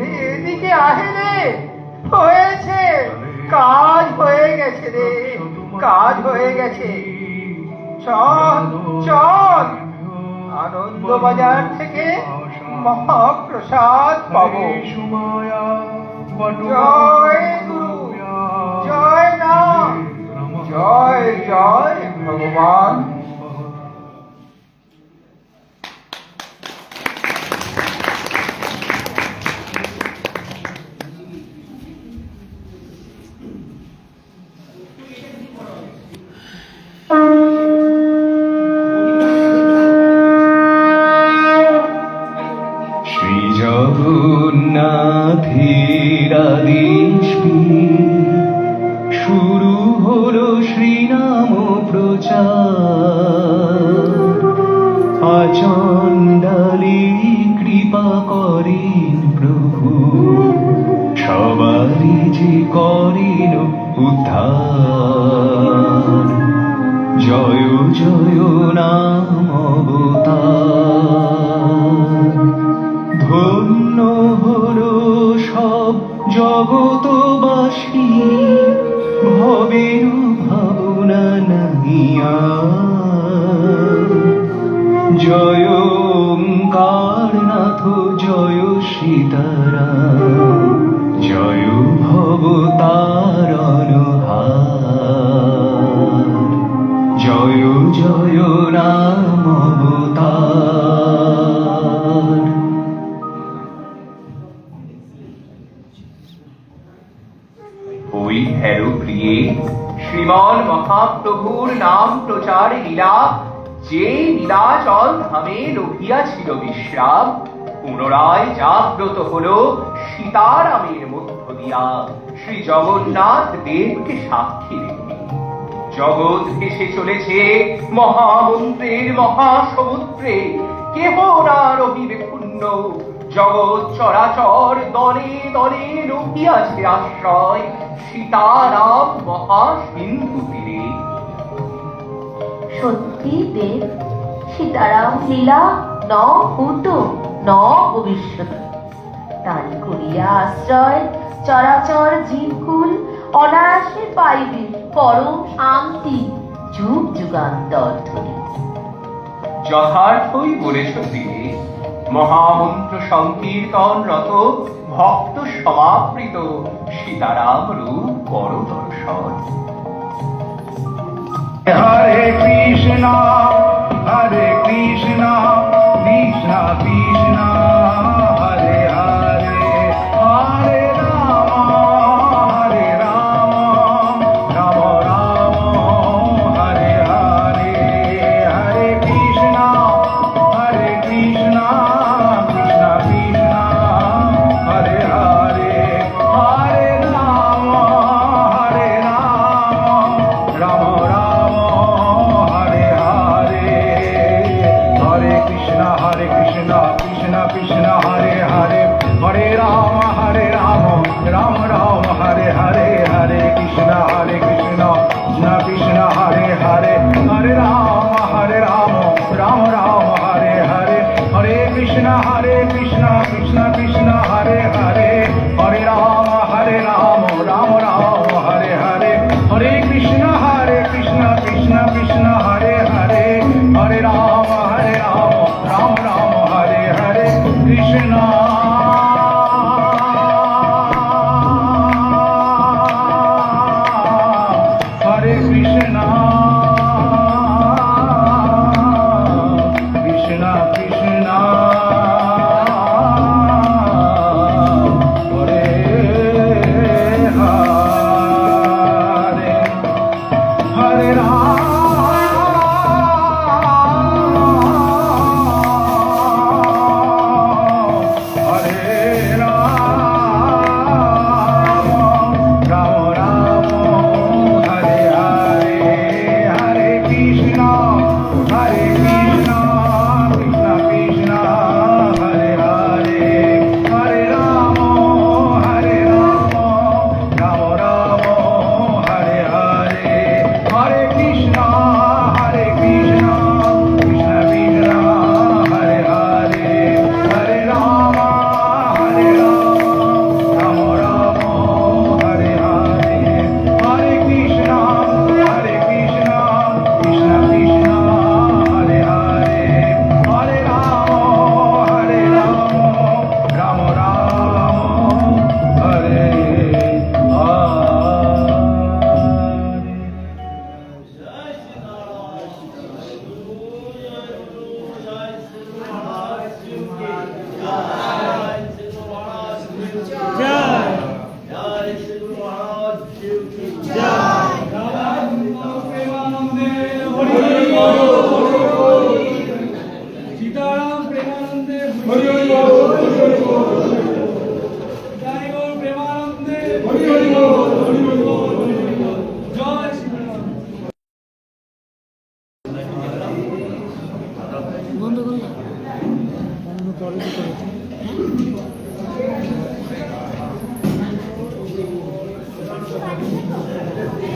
এদিকে আহে রে। হয়েছে, কাজ হয়ে গেছে রে, কাজ হয়ে গেছে। চল চল, আনন্দবাজার থেকে মহাপ্রসাদ পাবো। জয় গুরু, জয় নাম, জয় জয় ভগবান। শ্রী জগন্নাথের আদেশে শুরু হলো শ্রীনাম প্রচার। আচণ্ডালী কৃপা করেন প্রভু, সবারই যে করেন উদ্ধার। জয় জয় নাম অবতার। ধন্য হলো সব জগতবাসী, ভবের ভাবনা নাহিয়া। জয় ওঙ্কার নাথ, জয় সীতারাম, জয় ভবতারণ হার। জয় জয় নাম অবতার। ওই হেরো প্রিয়ে শ্রীমান মহাপ্রভুর নাম প্রচার লীলা, যে নীলাচল ধামে রহিয়াছিল বিশ্রাম, পুনরায় জাগ্রত হলো সীতারামের মধ্য দিয়া। শ্রী জগন্নাথ দেবকে সাক্ষী রেখে জগৎ ভেসে চলেছে মহামন্ত্রের মহাসমুদ্রে। কেহ না রহিবে ক্ষুণ্ণ, জগৎ চরাচর দলে দলে রহিয়াছে আশ্রয় সীতারাম মহাসিন্ধু তীরে। সত্যি দেব, সীতারাম লীলা ন ভূত ন ভবিষ্যৎ। তারি করিয়া আশ্রয় চরাচর জীবকুল, অনায়াসে পাইবে পরম শান্তি যুগ যুগান্তর ধরে। যথার্থই বলেছ তিনি, মহামন্ত্র সংকীর্তনরত ভক্ত সমাবৃত সীতারাম রূপ বড় দর্শন। হরে কৃষ্ণ হরে কৃষ্ণ কৃষ্ণ কৃষ্ণ হরে হরে, হরে রাম রাম রাম রাম, হরে হরে হরে হরে রাম রাম রাম হরে হরে হরে কৃষ্ণ কৃষ্ণ কৃষ্ণ হরে হরে হরে রাম রাম রাম হরে হরে হরে কৃষ্ণ কৃষ্ণ কৃষ্ণ হরে হরে হরে রাম রাম রাম হরে হরে হরে কৃষ্ণ কৃষ্ণ কৃষ্ণ হরে হরে হরে রাম রাম রাম হরে হরে কৃষ্ণ হরে কৃষ্ণ কৃষ্ণ কৃষ্ণ হরে হরে হরে রাম হরে রাম রাম হরে হরে হরে কৃষ্ণ কৃষ্ণ কৃষ্ণ হরে হরে হরে রাম রাম রাম হরে হরে হরে কৃষ্ণ কৃষ্ণ কৃষ্ণ হরে হরে হরে রাম রাম রাম হরে হরে হরে কৃষ্ণ কৃষ্ণ কৃষ্ণ হরে হরে হরে রাম রাম রাম হরে সীতারাম প্রেমানন্দে হরি হরি বল হরি বল জয় গৌর প্রেমানন্দে হরি হরি বল হরি হরি বল হরি হরি বল জয় সীতারাম বন্ধ করলাম বন্ধ করে করেছি